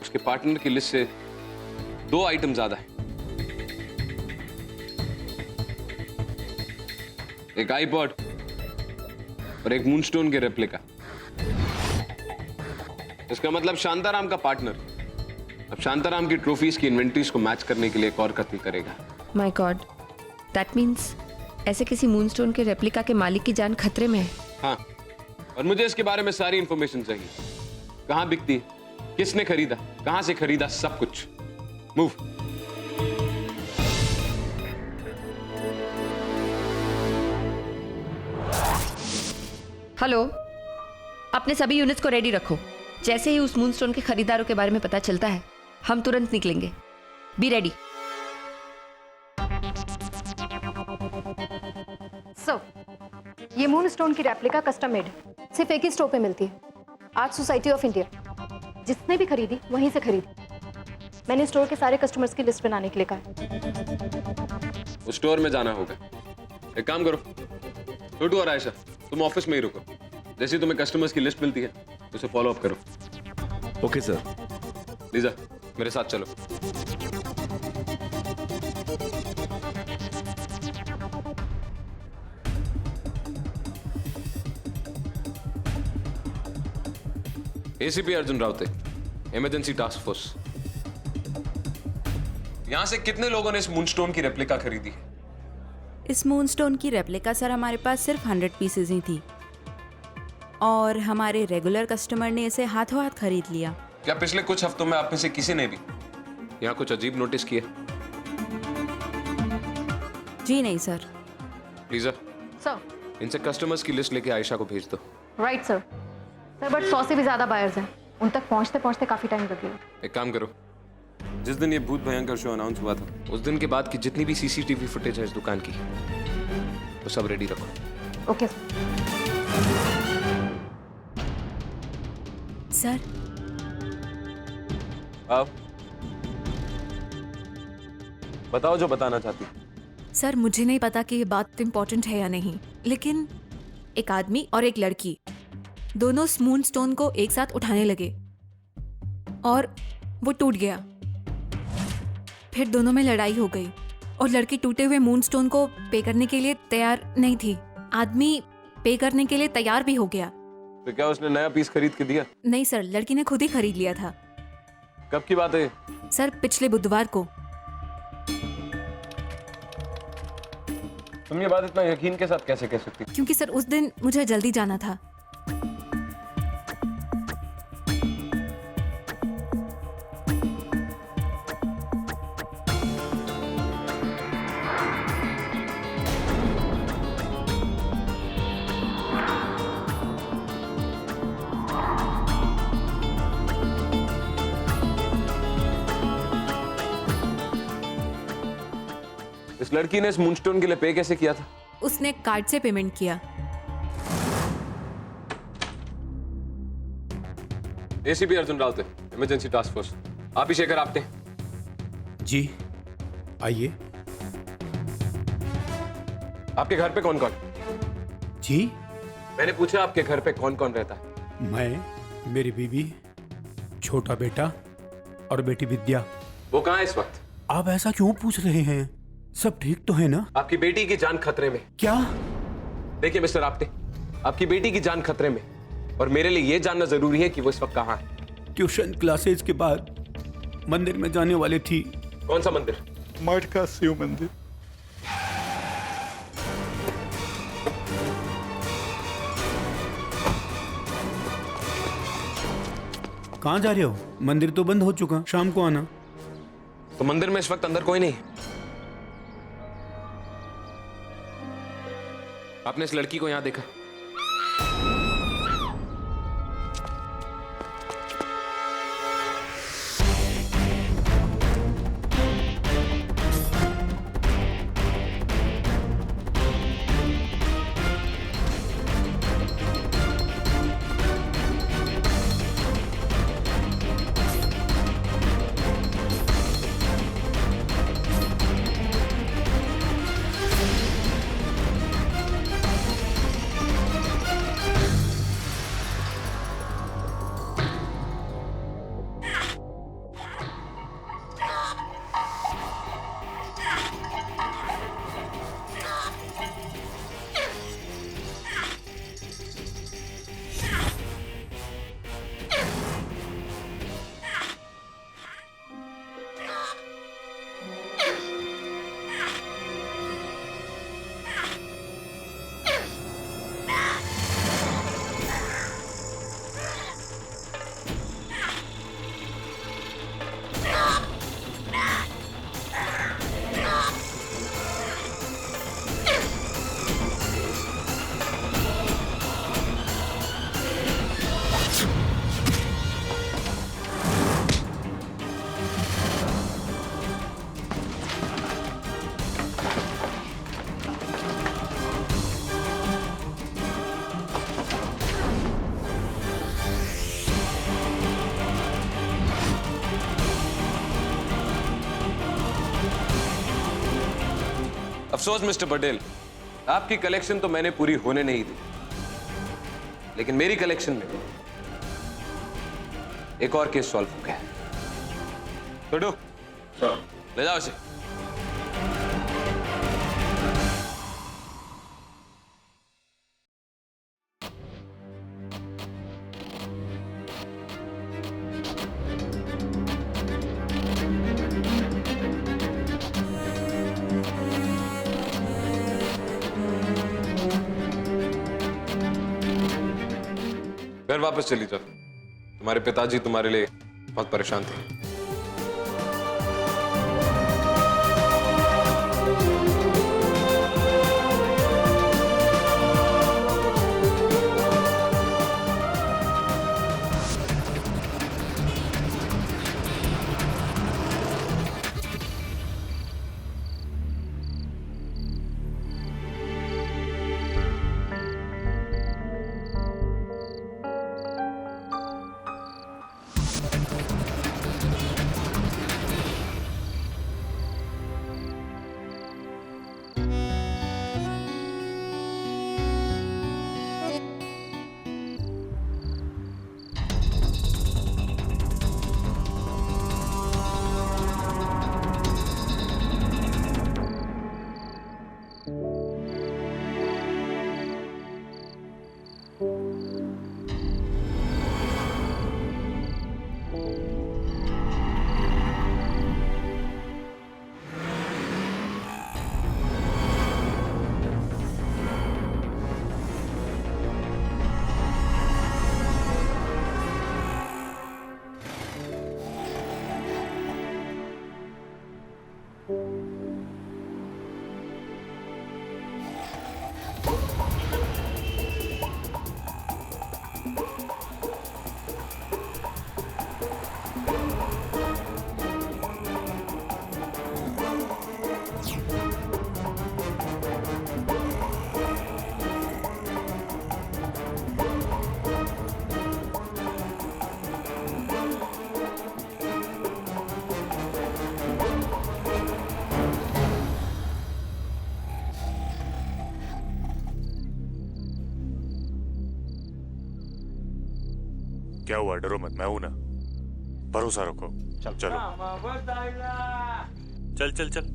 उसके पार्टनर की लिस्ट से 2 आइटम ज्यादा है। एक आईपॉड और एक मूनस्टोन के रेप्लिका। इसका मतलब शांताराम का पार्टनर अब शांताराम की ट्रॉफीज की इन्वेंटरीज को मैच करने के लिए एक और कत्ल करेगा। माय गॉड, दैट मीन्स ऐसे किसी मूनस्टोन के रेप्लिका के मालिक की जान खतरे में है। हाँ, और मुझे इसके बारे में सारी इंफॉर्मेशन चाहिए। कहाँ बिकती है, किसने खरीदा, कहाँ से खरीदा, सब कुछ। मूव। हेलो, अपने सभी यूनिट्स को रेडी रखो। जैसे ही उस मूनस्टोन के खरीदारों के बारे में पता चलता है, हम तुरंत निकलेंगे। Be ready. सर, ये मूनस्टोन की रेप्लिका कस्टम मेड है, सिर्फ एक ही स्टोर पे मिलती है, आर्ट सोसाइटी ऑफ इंडिया। जिसने भी खरीदी वहीं से खरीदी। मैंने स्टोर के सारे कस्टमर्स की लिस्ट बनाने के लिए कहा। उस स्टोर में जाना होगा। एक काम करो, छोटू और आयशा, तुम ऑफिस में ही रुको। जैसे ही तुम्हें कस्टमर्स की लिस्ट मिलती है, उसे फॉलो अप करो। Okay sir. लीजा, मेरे साथ चलो। ACP Arjun Raute, emergency task force. यहां से कितने लोगों ने इस मूनस्टोन की रेप्लिका खरीदी है? इस मूनस्टोन की रेप्लिका सर हमारे पास सिर्फ 100 पीसेज ही थी, और हमारे रेगुलर कस्टमर ने इसे हाथों हाथ खरीद लिया। क्या पिछले कुछ हफ्तों में आप में से किसी ने भी यहाँ कुछ अजीब नोटिस किया? जी नहीं सर। Lisa, sir. इनसे कस्टमर्स की लिस्ट लेके आयशा को भेज दो। Right sir. सर, बट 100 से भी ज्यादा बायर्स हैं, उन तक पहुंचते पहुंचते काफी टाइम लगेगा। एक काम करो, जिस दिन ये भूत भयंकर शो अनाउंस हुआ था, उस दिन के बाद की जितनी भी सीसीटीवी फुटेज है इस दुकान की, वो सब रेडी रखो। Okay sir. सर, आओ, बताओ जो बताना चाहती। सर मुझे नहीं पता कि ये बात इम्पोर्टेंट है या नहीं, लेकिन एक आदमी और एक लड़की दोनों मूनस्टोन को एक साथ उठाने लगे और वो टूट गया। फिर दोनों में लड़ाई हो गई और लड़की टूटे हुए मूनस्टोन को पे करने के लिए तैयार नहीं थी। आदमी पे करने के लिए तैयार भी हो गया। तो क्या उसने नया पीस खरीद के दिया? नहीं सर, लड़की ने खुद ही खरीद लिया था। कब की बात है? सर पिछले बुधवार को। तुम ये बात इतना यकीन के साथ कैसे कह सकती? क्योंकि सर उस दिन मुझे जल्दी जाना था। इस लड़की ने इस मूनस्टोन के लिए पे कैसे किया था? उसने कार्ड से पेमेंट किया। ACP Arjun Raut, emergency task force. आप ही शेखर आपटे? जी, आइए। आपके घर पे कौन कौन? जी, मैंने पूछा आपके घर पे कौन कौन रहता है? मैं, मेरी बीवी, छोटा बेटा और बेटी विद्या। वो कहाँ है इस वक्त? आप ऐसा क्यों पूछ रहे हैं? सब ठीक तो है ना? आपकी बेटी की जान खतरे में। क्या? देखिए मिस्टर आपटे, आपकी बेटी की जान खतरे में, और मेरे लिए यह जानना जरूरी है कि वो इस वक्त कहाँ है। ट्यूशन क्लासेज के बाद मंदिर में जाने वाली थी। कौन सा मंदिर? मठ का शिव मंदिर। कहाँ जा रहे हो? मंदिर तो बंद हो चुका, शाम को आना। तो मंदिर में इस वक्त अंदर कोई नहीं। आपने इस लड़की को यहां देखा? अफसोस मिस्टर पटेल, आपकी कलेक्शन तो मैंने पूरी होने नहीं दी, लेकिन मेरी कलेक्शन में एक और केस सॉल्व हो गया। छोटू, ले जाओ इसे। घर वापस चली जाओ। तुम्हारे पिताजी तुम्हारे लिए बहुत परेशान थे। क्या हुआ? डरो मत, मैं हूं ना, भरोसा रखो। चलो चल चल चल।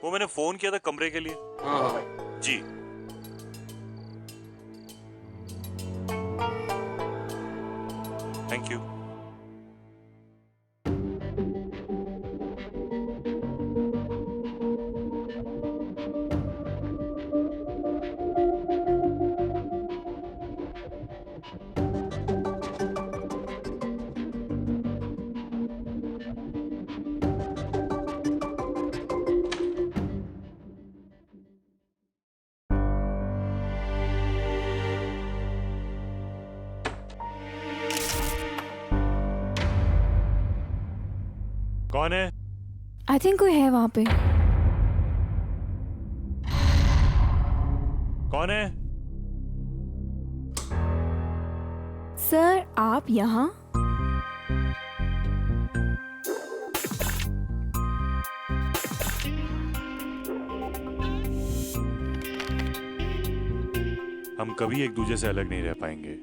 वो मैंने फोन किया था कमरे के लिए। जी थैंक यू। कौन है? आई थिंक कोई है वहां पे। कौन है? सर आप यहाँ? हम कभी एक दूसरे से अलग नहीं रह पाएंगे।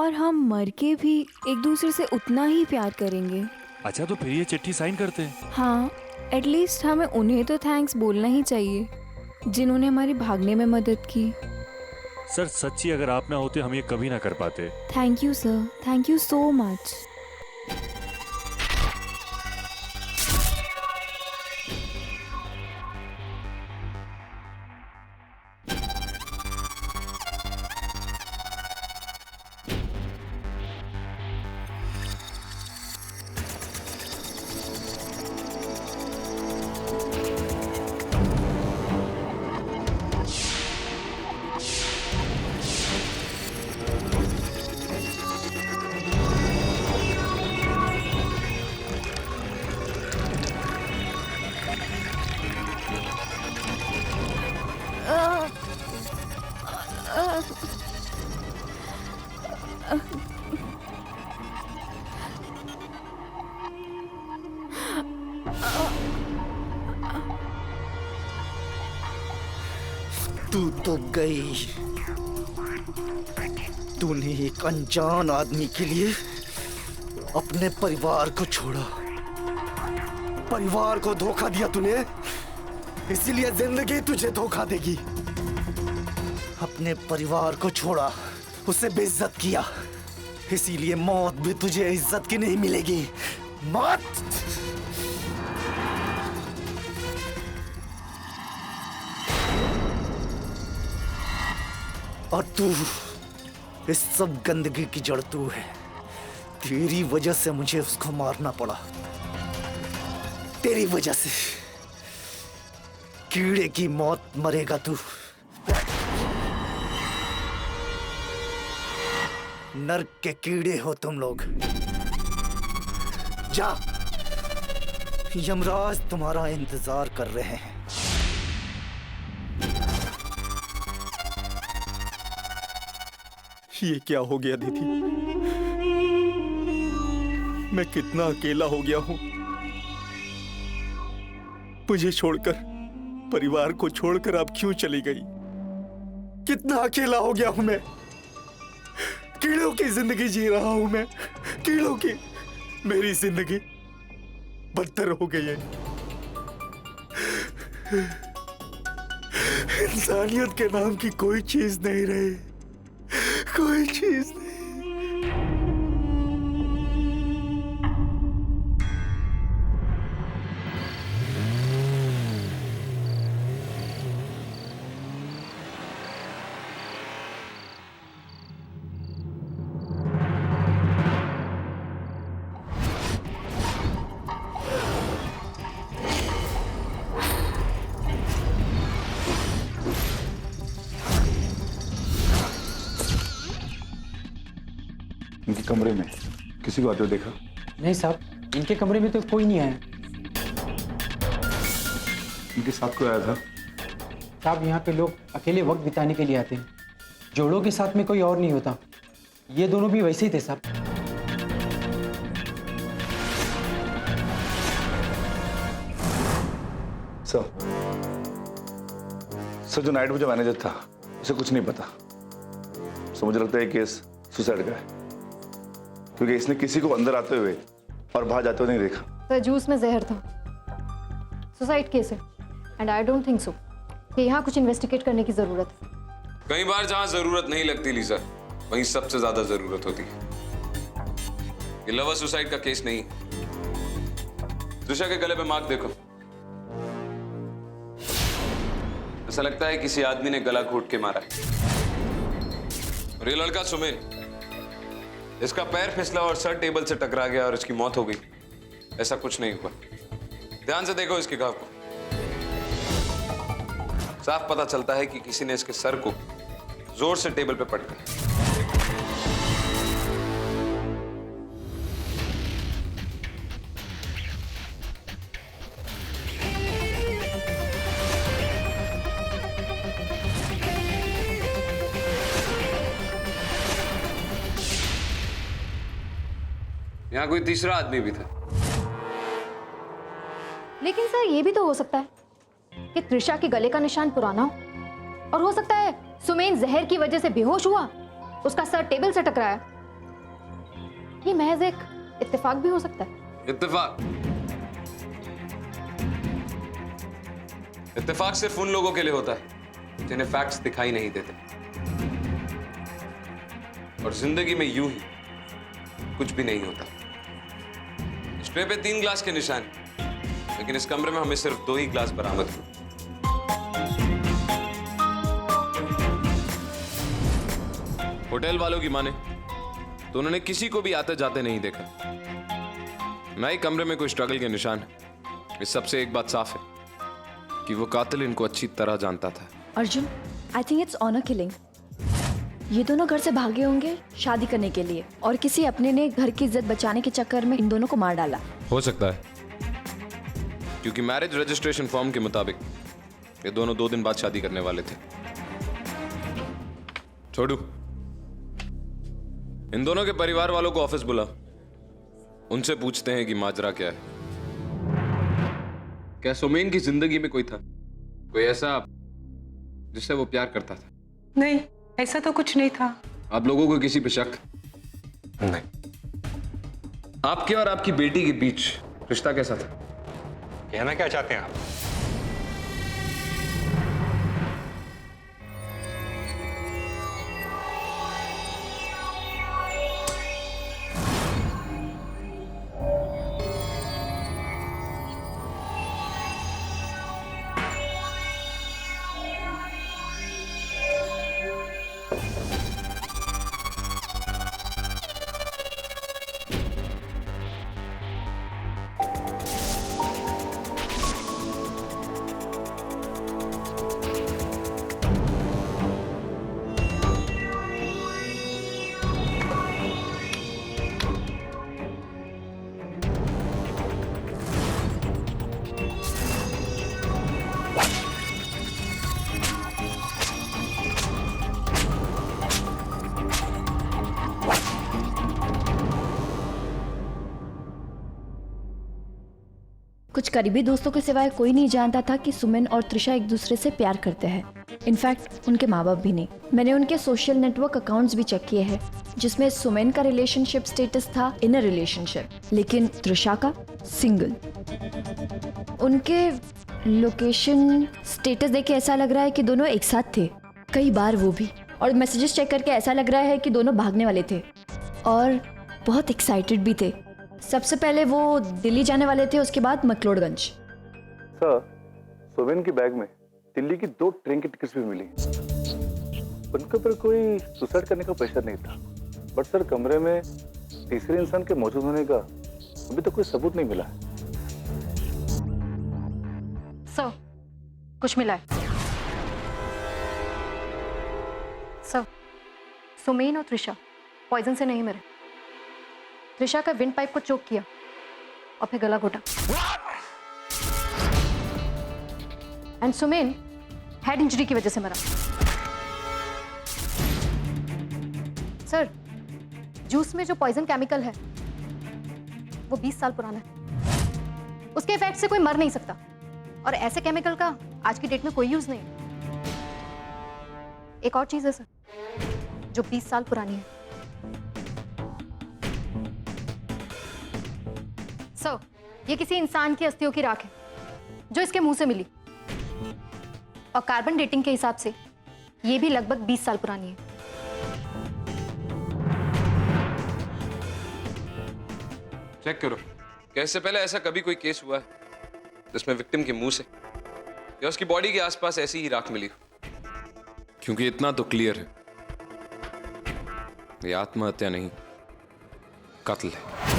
और हम मर के भी एक दूसरे से उतना ही प्यार करेंगे। अच्छा तो फिर ये चिट्ठी साइन करते हैं। हाँ, एटलीस्ट हमें उन्हें तो थैंक्स बोलना ही चाहिए जिन्होंने हमारी भागने में मदद की। सर सच्ची अगर आप ना होते हम ये कभी ना कर पाते। Thank you sir, thank you so much. तू तो गई। तूने एक अनजान आदमी के लिए अपने परिवार को छोड़ा। परिवार को धोखा दिया तूने, इसीलिए जिंदगी तुझे धोखा देगी। अपने परिवार को छोड़ा, उसे बेइज्जत किया, इसीलिए मौत भी तुझे इज्जत की नहीं मिलेगी। मौत। और तू, इस सब गंदगी की जड़ तू है। तेरी वजह से मुझे उसको मारना पड़ा। तेरी वजह से कीड़े की मौत मरेगा तू। नर्क के कीड़े हो तुम लोग। जा, यमराज तुम्हारा इंतजार कर रहे हैं। ये क्या हो गया दीदी? मैं कितना अकेला हो गया हूं। मुझे छोड़कर, परिवार को छोड़कर आप क्यों चली गई? कितना अकेला हो गया हूं मैं। कीड़ों की जिंदगी जी रहा हूं मैं, कीड़ों की। मेरी जिंदगी बदतर हो गई है। इंसानियत के नाम की कोई चीज नहीं रही, कोई चीज नहीं। इनके कमरे में किसी को आते हुए देखा? नहीं साहब, इनके कमरे में तो कोई नहीं आया। इनके साथ कोई आया था? साहब यहाँ पे लोग अकेले वक्त बिताने के लिए आते हैं, जोड़ों के साथ में कोई और नहीं होता। ये दोनों भी वैसे ही थे साहब। सर जो नाइट में जो मैनेजर था उसे कुछ नहीं पता। सो मुझे लगता है केस सुसाइड का है, क्योंकि इसने किसी को अंदर आते हुए और बाहर जाते हुए नहीं देखा। सर जूस में जहर था, सुसाइड केस है, and I don't think so कि यहाँ कुछ इन्वेस्टिगेट करने की जरूरत है। कई बार जहां जरूरत नहीं लगती लीसा, वहीं सबसे ज्यादा जरूरत होती है। ये लवर सुसाइड का केस नहीं। त्रिशा के गले पे मार्क देखो, ऐसा लगता है किसी आदमी ने गला घोट के मारा है। और ये लड़का सुमिल, इसका पैर फिसला और सर टेबल से टकरा गया और इसकी मौत हो गई। ऐसा कुछ नहीं हुआ। ध्यान से देखो इसके घाव को, साफ पता चलता है कि किसी ने इसके सर को जोर से टेबल पे पटका। यहाँ कोई तीसरा आदमी भी था। लेकिन सर ये भी तो हो सकता है कि त्रिशा के गले का निशान पुराना हो, और हो सकता है सुमेन जहर की वजह से बेहोश हुआ, उसका सर टेबल से टकराया। ये महज एक इत्तेफाक भी हो सकता है। इत्तेफाक सिर्फ उन लोगों के लिए होता है जिन्हें फैक्ट्स दिखाई नहीं देते, और जिंदगी में यूं ही कुछ भी नहीं होता। इस ट्रे पे 3 ग्लास के निशान, लेकिन इस कमरे में हमें सिर्फ 2 ही ग्लास बरामद हुए। होटल वालों की माने तो उन्होंने किसी को भी आते जाते नहीं देखा। मैं ही कमरे में कोई स्ट्रगल के निशान है। इस सबसे एक बात साफ है कि वो कातिल इनको अच्छी तरह जानता था। Arjun, I think it's honour killing. ये दोनों घर से भागे होंगे शादी करने के लिए, और किसी अपने ने घर की इज्जत बचाने के चक्कर में इन दोनों को मार डाला। हो सकता है, क्योंकि मैरिज रजिस्ट्रेशन फॉर्म के मुताबिक ये दोनों 2 दिन बाद शादी करने वाले थे। छोड़ू, इन दोनों के परिवार वालों को ऑफिस बुला, उनसे पूछते हैं कि माजरा क्या है। क्या सुमेन की जिंदगी में कोई था, कोई ऐसा जिससे वो प्यार करता था? नहीं, ऐसा तो कुछ नहीं था। आप लोगों को किसी पे शक? नहीं। आपके और आपकी बेटी के बीच रिश्ता कैसा था? कहना क्या चाहते हैं आप? कुछ करीबी दोस्तों के सिवाय कोई नहीं जानता था कि सुमेन और त्रिशा एक दूसरे से प्यार करते हैं। इनफैक्ट उनके माँ बाप भी नहीं। मैंने उनके सोशल नेटवर्क अकाउंट्स भी चेक किए हैं, जिसमें सुमेन का रिलेशनशिप स्टेटस था इनर रिलेशनशिप, लेकिन त्रिशा का सिंगल। उनके लोकेशन स्टेटस देख के ऐसा लग रहा है कि दोनों एक साथ थे, कई बार वो भी, और मैसेजेस चेक करके ऐसा लग रहा है कि दोनों भागने वाले थे और बहुत एक्साइटेड भी थे। सबसे पहले वो दिल्ली जाने वाले थे, उसके बाद मकलोडगंज। सर, सुमेन की बैग में दिल्ली की 2 ट्रेन की टिकट्स भी मिली। उनके ऊपर कोई सुसाइड करने का प्रेशर नहीं था, बट सर कमरे में तीसरे इंसान के मौजूद होने का अभी तक कोई सबूत नहीं मिला है। सर, कुछ मिला है? सर, सुमेन और त्रिशा पॉइजन से नहीं मरे। त्रिशा का विंड पाइप को चोक किया और फिर गला घोटा। एंड सुमेन हेड इंजरी की वजह से मरा। सर, जूस में जो पॉइजन केमिकल है वो 20 साल पुराना है। उसके इफेक्ट से कोई मर नहीं सकता, और ऐसे केमिकल का आज की डेट में कोई यूज नहीं। एक और चीज है सर जो 20 साल पुरानी है। सर, ये किसी इंसान की अस्थियों की राख है जो इसके मुंह से मिली, और कार्बन डेटिंग के हिसाब से ये भी लगभग 20 साल पुरानी है। चेक करो, क्या इससे पहले ऐसा कभी कोई केस हुआ है जिसमें विक्टिम के मुंह से या उसकी बॉडी के आसपास ऐसी ही राख मिली हो? क्योंकि इतना तो क्लियर है, ये आत्महत्या नहीं, कत्ल है।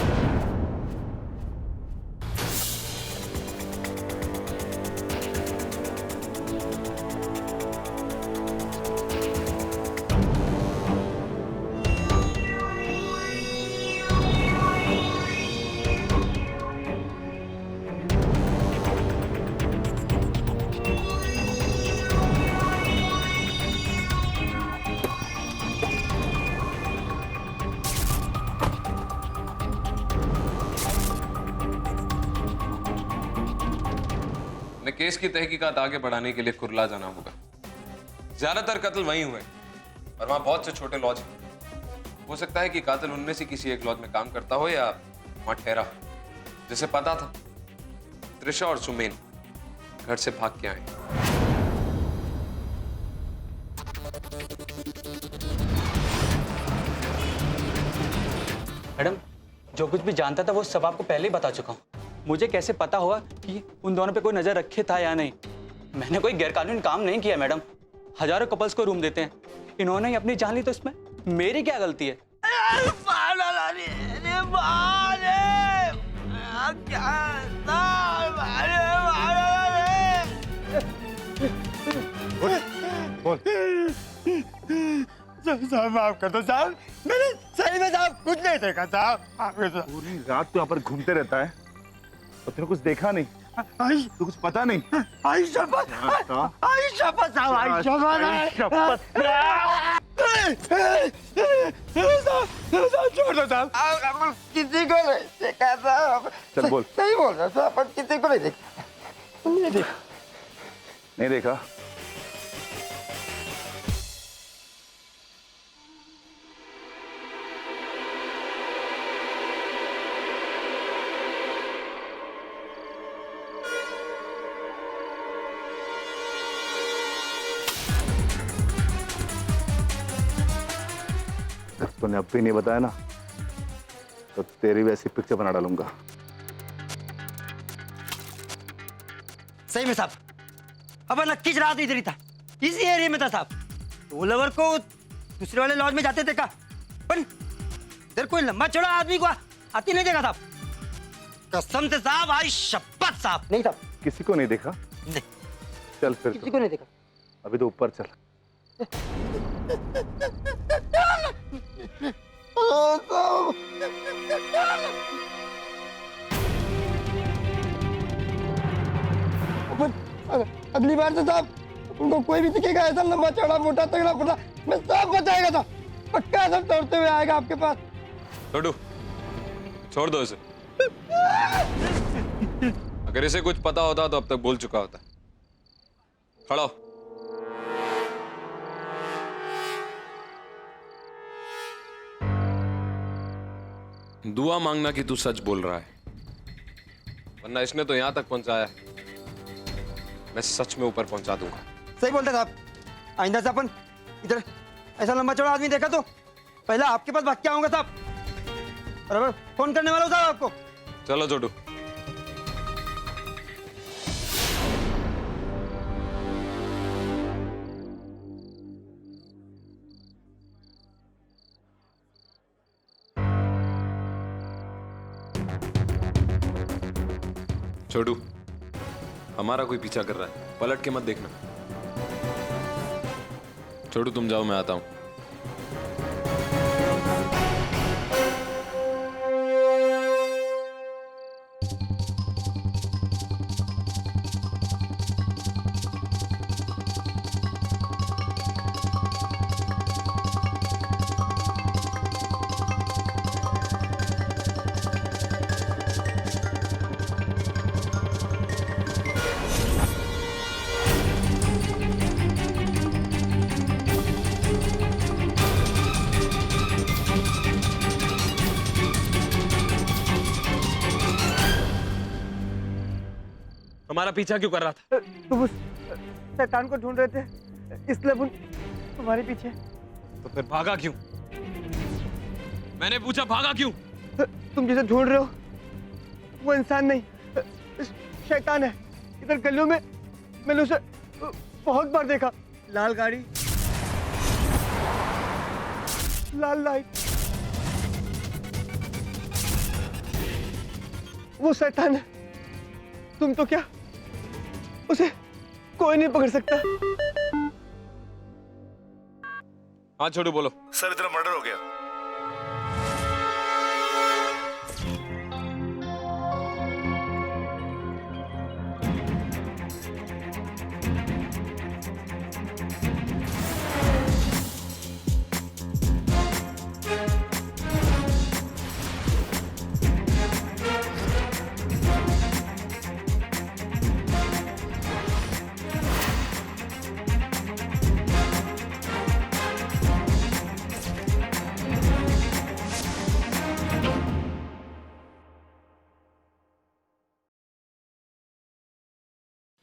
हमें केस की तहकीकात आगे बढ़ाने के लिए कुरला जाना होगा। ज्यादातर कत्ल वहीं हुए और वहां बहुत से छोटे लॉज हैं। हो सकता है कि कातिल उनमें से किसी एक लॉज में काम करता हो या वहां ठहरा, जिसे पता था त्रिशा और सुमेन घर से भाग के आए। मैडम, जो कुछ भी जानता था वो सब आपको पहले ही बता चुका हूँ। मुझे कैसे पता होगा कि उन दोनों पे कोई नजर रखे था या नहीं? मैंने कोई गैरकानूनी काम नहीं किया मैडम। हजारों कपल्स को रूम देते हैं, इन्होंने ही अपनी जान ली तो इसमें मेरी क्या गलती है? साहब माफ कर दो साहब, मैंने सही में साहब कुछ नहीं देखा साहब। पूरी रात तो यहाँ पर घूमते रहता है और तूने कुछ देखा नहीं? आई तो कुछ पता नहीं? आई शपथ, आई शपथ साहब, आई शपथ, छोड़ दो साहब। किसी को नहीं देखा साहब। चल बोल। सही बोल रहा साहब, पर किसी को नहीं देखा। नहीं देखा। नहीं देखा? तूने अब भी नहीं बताया ना तो तेरी वैसी पिक्चर बना डालूंगा। सही में साहब, अब नक्कीच रात इधर ही था, इसी एरिया में था साहब। वो लवर को दूसरे वाले लॉज में जाते देखा, पर इधर कोई लंबा चौड़ा आदमी को आती नहीं देखा साहब। कसम से साहब, आई शपथ साहब। नहीं साहब, किसी को नहीं देखा? नहीं। चल फिर किसी को नहीं देखा। अभी तो ऊपर चल। अगली बार से साहब उनको कोई भी दिखेगा ऐसा लंबा चौड़ा मोटा तगड़ा फटा, मैं सब बचाएगा था। पक्का सब दौड़ते हुए आएगा आपके पास। छोड़ो, छोड़ दो इसे। अगर इसे कुछ पता होता तो अब तक बोल चुका होता। खड़ा हो। दुआ मांगना कि तू सच बोल रहा है, वरना इसने तो यहां तक पहुंचाया है, मैं सच में ऊपर पहुंचा दूंगा। सही बोलते साहब, आइंदा से अपन इधर ऐसा लंबा चौड़ा आदमी देखा तो पहले आपके पास भाग के आऊंगा साहब, और फोन करने वाला हूं साहब आपको। चलो छोटू। छोटू, हमारा कोई पीछा कर रहा है, पलट के मत देखना। छोटू तुम जाओ, मैं आता हूं। हमारा पीछा क्यों कर रहा था? तुम उस शैतान को ढूंढ रहे थे, इसलिए वो तुम्हारे पीछे। तो फिर भागा क्यों? मैंने पूछा भागा क्यों? तुम जिसे ढूंढ रहे हो वो इंसान नहीं, शैतान है। इधर गलियों में मैंने उसे बहुत बार देखा। लाल गाड़ी, लाल लाइट, वो शैतान है। तुम तो क्या, उसे कोई नहीं पकड़ सकता। हाँ छोटू बोलो। सर इतना मर्डर हो गया।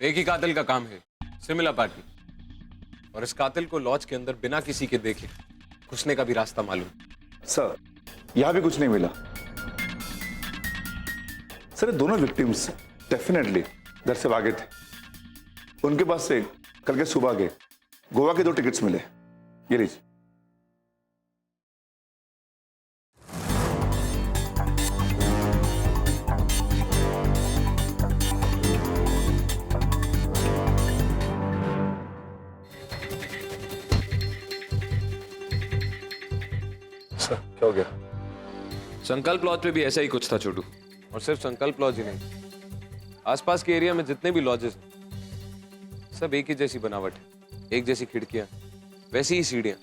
एक ही कातिल का काम है, सिमिलर पार्टी। और इस कातिल को लॉज के अंदर बिना किसी के देखे घुसने का भी रास्ता मालूम। सर यहां भी कुछ नहीं मिला। सर दोनों विक्टिम्स डेफिनेटली घर से भागे थे। उनके पास से कल के सुबह के गोवा के 2 टिकट्स मिले। ये लीजिए। सर क्या हो गया? संकल्प लॉज पे भी ऐसा ही कुछ था छोटू। और सिर्फ संकल्प लॉज ही नहीं, आसपास के एरिया में जितने भी लॉजेस हैं सब एक ही जैसी बनावट है, एक जैसी खिड़कियां, वैसी ही सीढ़ियां।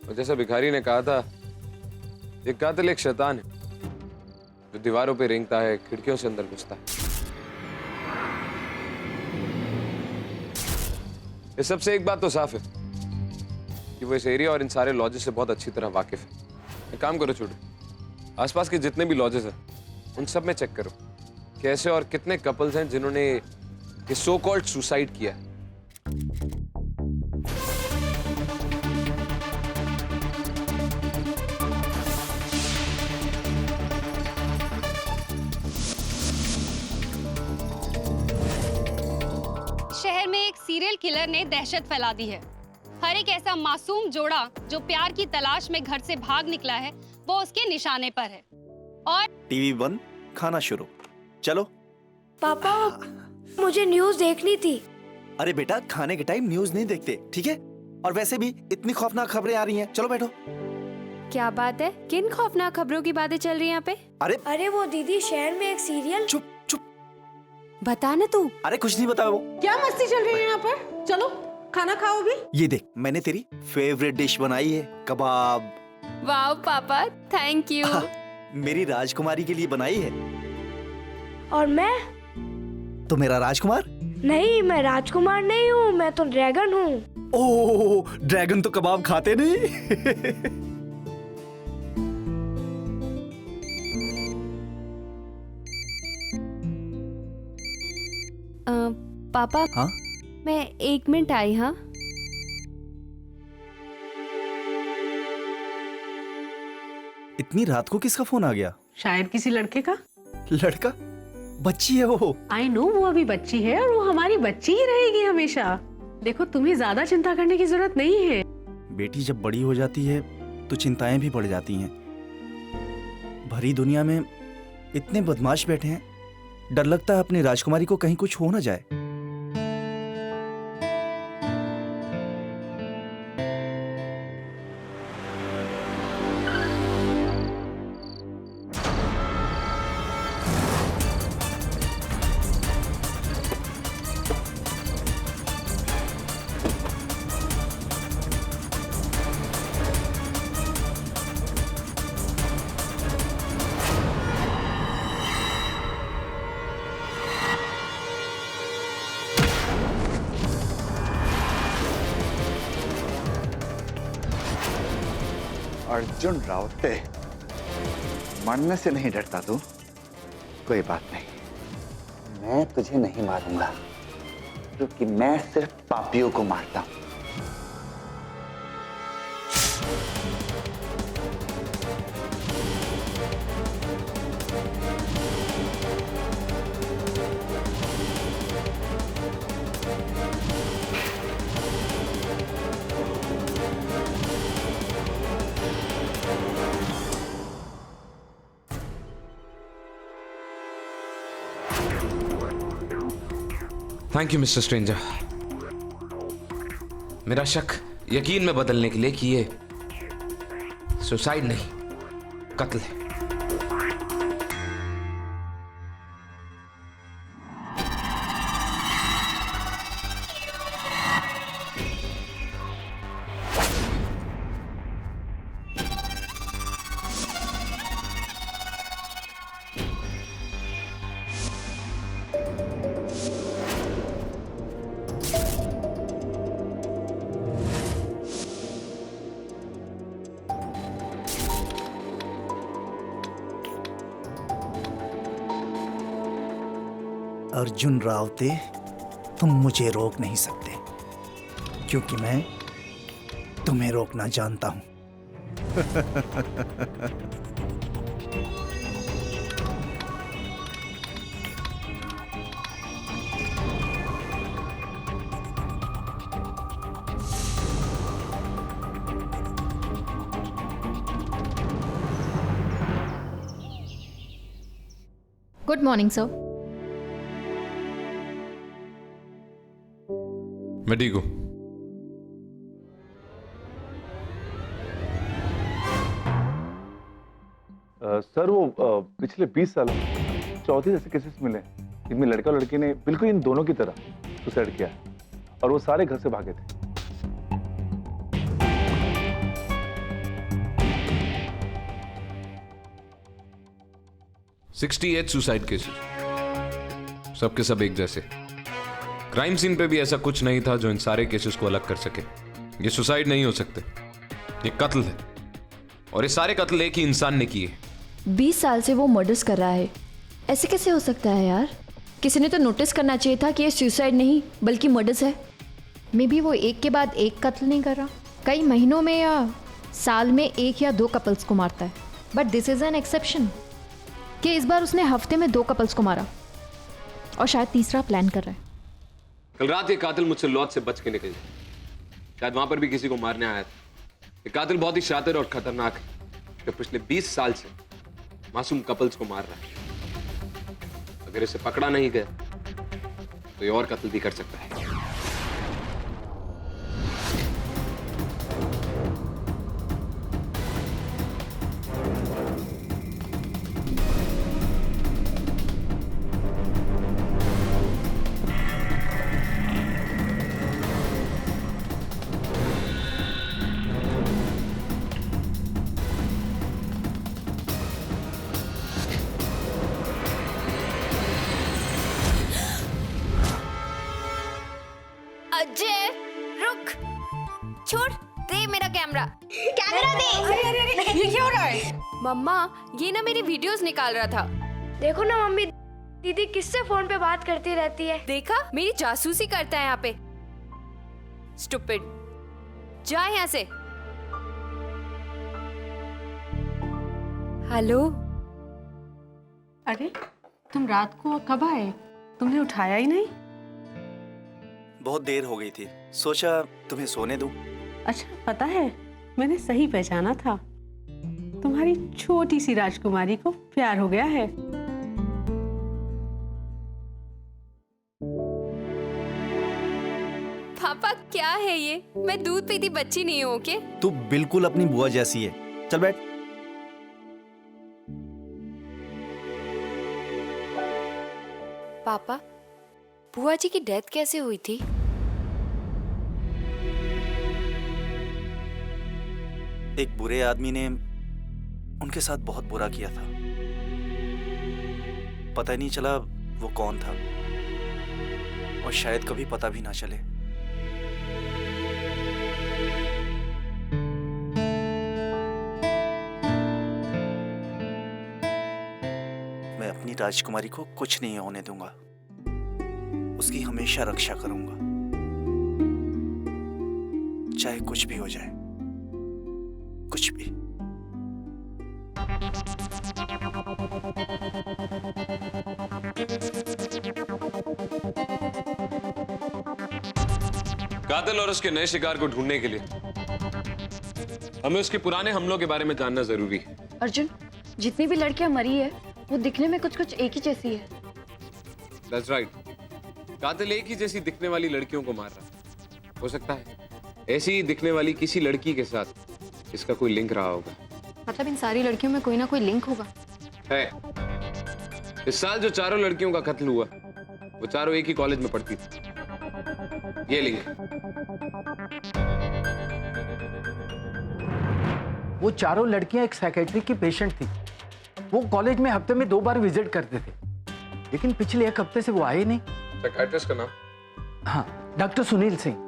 और जैसा भिखारी ने कहा था, ये कातिल एक शैतान है जो दीवारों पे रेंगता है, खिड़कियों से अंदर घुसता है। इस सबसे एक बात तो साफ है कि वो इस एरिया और इन सारे लॉजेस से बहुत अच्छी तरह वाकिफ है। एक काम करो छोटू, आसपास के जितने भी लॉजेस हैं उन सब में चेक करो कैसे और कितने कपल्स हैं जिन्होंने ये सो कॉल्ड सुसाइड किया है। शहर में एक सीरियल किलर ने दहशत फैला दी है। हर एक ऐसा मासूम जोड़ा जो प्यार की तलाश में घर से भाग निकला है वो उसके निशाने पर है। और टीवी बंद, खाना शुरू। चलो। पापा मुझे न्यूज़ देखनी थी। अरे बेटा खाने के टाइम न्यूज़ नहीं देखते, ठीक है? और वैसे भी इतनी खौफनाक खबरें आ रही हैं। चलो बैठो। क्या बात है? किन खौफनाक खबरों की बातें चल रही हैं यहाँ पे? अरे वो दीदी शहर में एक सीरियल। चुप बता ना तू। अरे कुछ नहीं बता। वो क्या मस्ती चल रही है यहाँ पर? चलो खाना खाओ भी। ये देख मैंने तेरी फेवरेट डिश बनाई है, कबाब। वाह पापा, थैंक यू। मेरी राजकुमारी के लिए बनाई है। और मैं? तो मेरा राजकुमार? नहीं, मैं राजकुमार नहीं हूँ, मैं तो ड्रैगन हूँ। ओह, ड्रैगन तो कबाब खाते नहीं। पापा। हाँ? मैं 1 मिनट आई। हाँ इतनी रात को किसका फोन आ गया? शायद किसी लड़के का। लड़का? बच्ची है वो। आई नो, वो अभी बच्ची है और वो हमारी बच्ची ही रहेगी हमेशा। देखो तुम्हें ज्यादा चिंता करने की जरूरत नहीं है। बेटी जब बड़ी हो जाती है तो चिंताएं भी बढ़ जाती हैं। भरी दुनिया में इतने बदमाश बैठे हैं, डर लगता है अपनी राजकुमारी को कहीं कुछ हो ना जाए। अर्जुन रावते, मरने से नहीं डरता तू? कोई बात नहीं, मैं तुझे नहीं मारूंगा क्योंकि मैं सिर्फ पापियों को मारता हूं। Thank you mister stranger. मेरा शक यकीन में बदलने के लिए कि ये सुसाइड नहीं, कत्ल है। अर्जुन रावते, तुम मुझे रोक नहीं सकते, क्योंकि मैं तुम्हें रोकना जानता हूं। Good morning sir. मैं ठीक हूँ। सर वो पिछले 20 सालों में 34 ऐसे केसेस मिले जिनमें लड़का और लड़की ने बिल्कुल इन दोनों की तरह सुसाइड किया है और वो सारे घर से भागे थे। सुसाइड केसेस, सबके सब एक जैसे। क्राइम सीन पे भी ऐसा कुछ नहीं था जो इन सारे केसेस को अलग कर सके। ये सुसाइड नहीं हो सकते, ये कत्ल है, और ये सारे कत्ल एक ही इंसान ने किए। 20 साल से वो मर्डर्स कर रहा है, ऐसे कैसे हो सकता है यार? किसी ने तो नोटिस करना चाहिए था कि ये सुसाइड नहीं बल्कि मर्डर्स है। मे बी वो एक के बाद एक कत्ल नहीं कर रहा, कई महीनों में या साल में 1 या 2 कपल्स को मारता है। But this is an exception कि इस बार उसने हफ्ते में 2 कपल्स को मारा, और शायद तीसरा प्लान कर रहा है। कल रात ये कातिल मुझसे लॉज से बच के निकल गया, शायद वहां पर भी किसी को मारने आया था। ये कातिल बहुत ही शातिर और खतरनाक है, जो पिछले 20 साल से मासूम कपल्स को मार रहा है। अगर इसे पकड़ा नहीं गया तो ये और कत्ल भी कर सकता है। अजय रुक, छोड़ दे मेरा कैमरा। कैमरा दे। अरे, ये क्या हो रहा है? मम्मा, ये ना मेरी वीडियोस निकाल रहा था। देखो ना मम्मी, दीदी किससे फोन पे बात करती रहती है। देखा, मेरी जासूसी करता है यहाँ पे। स्टूपिड, जा यहाँ से। हेलो। अरे तुम रात को कब आए? तुमने उठाया ही नहीं। बहुत देर हो गई थी, सोचा तुम्हें सोने दूं। अच्छा, पता है मैंने सही पहचाना था, तुम्हारी छोटी सी राजकुमारी को प्यार हो गया है। पापा क्या है ये? मैं दूध पीती बच्ची नहीं हूँ क्या? तू बिल्कुल अपनी बुआ जैसी है। चल बैठ। पापा, बुआ जी की डेथ कैसे हुई थी? एक बुरे आदमी ने उनके साथ बहुत बुरा किया था, पता ही नहीं चला वो कौन था, और शायद कभी पता भी ना चले। मैं अपनी राजकुमारी को कुछ नहीं होने दूंगा, उसकी हमेशा रक्षा करूंगा, चाहे कुछ भी हो जाए, कुछ भी। कातिल और उसके नए शिकार को ढूंढने के लिए हमें उसके पुराने हमलों के बारे में जानना जरूरी है। अर्जुन, जितनी भी लड़कियां मरी है वो दिखने में कुछ कुछ एक ही जैसी है। That's right. कातिल एक ही जैसी दिखने वाली लड़कियों को मार रहा है। हो सकता है ऐसी ही दिखने वाली किसी लड़की के साथ इसका कोई लिंक रहा होगा। मतलब इन सारी लड़कियों में कोई ना कोई लिंक होगा। है। इस साल जो 4 लड़कियों का कत्ल हुआ वो 4 एक ही कॉलेज में पढ़ती थी। ये लिंक। वो 4 लड़कियां एक साइकेट्रिक की पेशेंट थी। वो कॉलेज में हफ्ते में 2 बार विजिट करते थे, लेकिन पिछले 1 हफ्ते से वो आए नहीं। साइकियाट्रिस्ट का नाम? हाँ, डॉक्टर सुनील सिंह।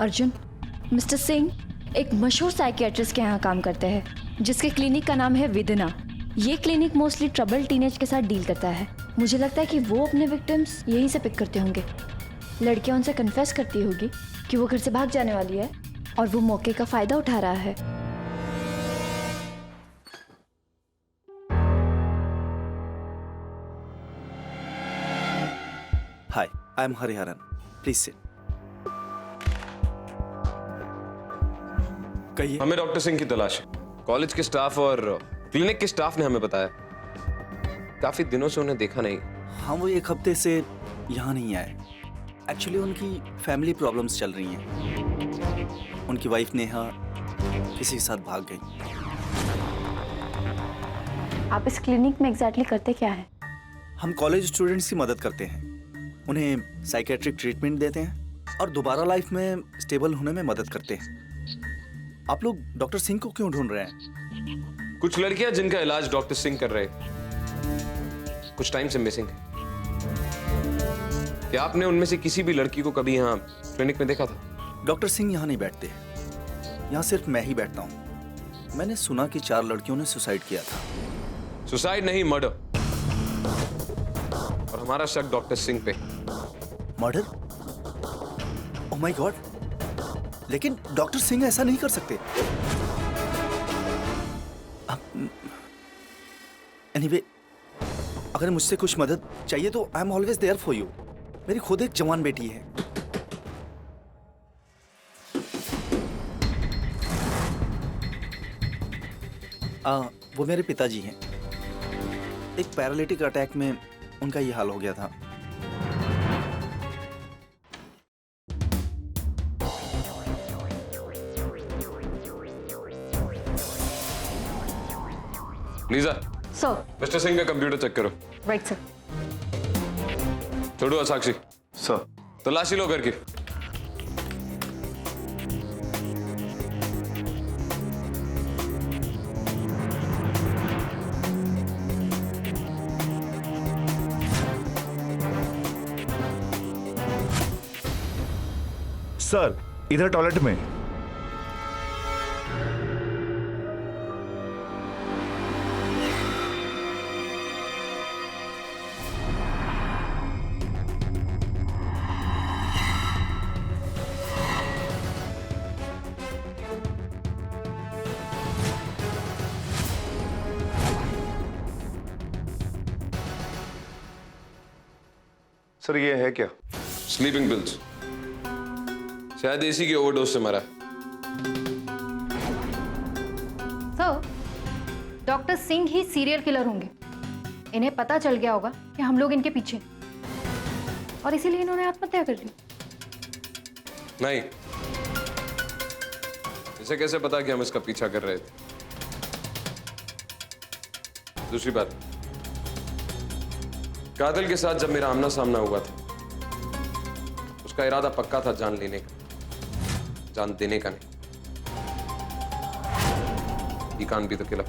अर्जुन, मिस्टर सिंह एक मशहूर साइकियाट्रिस्ट के यहाँ काम करते हैं जिसके क्लिनिक का नाम है विदना। ये क्लिनिक मोस्टली ट्रबल टीनेज के साथ डील करता है। मुझे लगता है कि वो अपने विक्टिम्स यहीं से पिक करते होंगे। लड़कियां उनसे कन्फेस करती होगी कि वो घर से भाग जाने वाली है और वो मौके का फायदा उठा रहा है। Hi, I am Hariharan, please sit. कहिए। हमें डॉक्टर सिंह की तलाश है। कॉलेज के स्टाफ और क्लिनिक के स्टाफ ने हमें बताया, काफी दिनों से उन्हें देखा नहीं। हाँ, वो एक हफ्ते से यहाँ नहीं आए। एक्चुअली उनकी फैमिली प्रॉब्लम्स चल रही हैं। उनकी वाइफ नेहा किसी के साथ भाग गई। आप इस क्लिनिक में एग्जैक्टली करते क्या है? हम कॉलेज स्टूडेंट्स की मदद करते हैं, उन्हें साइकेट्रिक ट्रीटमेंट देते हैं और दोबारा लाइफ में स्टेबल होने में मदद करते हैं। आप लोग डॉक्टर सिंह को क्यों ढूंढ रहे हैं? कुछ लड़कियां जिनका इलाज डॉक्टर सिंह कर रहे कुछ टाइम से मिसिंग है। क्या आपने उनमें से किसी भी लड़की को कभी यहाँ क्लिनिक में देखा था? डॉक्टर सिंह यहाँ नहीं बैठते, यहाँ सिर्फ मैं ही बैठता हूँ। मैंने सुना कि 4 लड़कियों ने सुसाइड किया था। सुसाइड नहीं, मर्डर। और हमारा शक डॉक्टर सिंह पे। मर्डर? ओह माय गॉड, लेकिन डॉक्टर सिंह ऐसा नहीं कर सकते। एनीवे, अगर मुझसे कुछ मदद चाहिए तो I am always there for you. मेरी खुद एक जवान बेटी है। वो मेरे पिताजी हैं। एक पैरालिटिक अटैक में उनका ये हाल हो गया था। Lisa, sir. मिस्टर सिंह का कंप्यूटर चेक करो। Right sir. छोड़ो साक्षी। सर। तलाशी लो घर की। सर, इधर टॉयलेट में। सर, ये है क्या? Sleeping pills. शायद एसी की ओवरडोज से मरा है। सर, डॉक्टर सिंह ही सीरियल किलर होंगे। इन्हें पता चल गया होगा कि हम लोग इनके पीछे और इसीलिए इन्होंने आत्महत्या कर ली। नहीं, इसे कैसे पता कि हम इसका पीछा कर रहे थे? दूसरी बात, कातिल के साथ जब मेरा आमना सामना हुआ था, उसका इरादा पक्का था जान लेने का, जान देने का नहीं। He can't be the killer.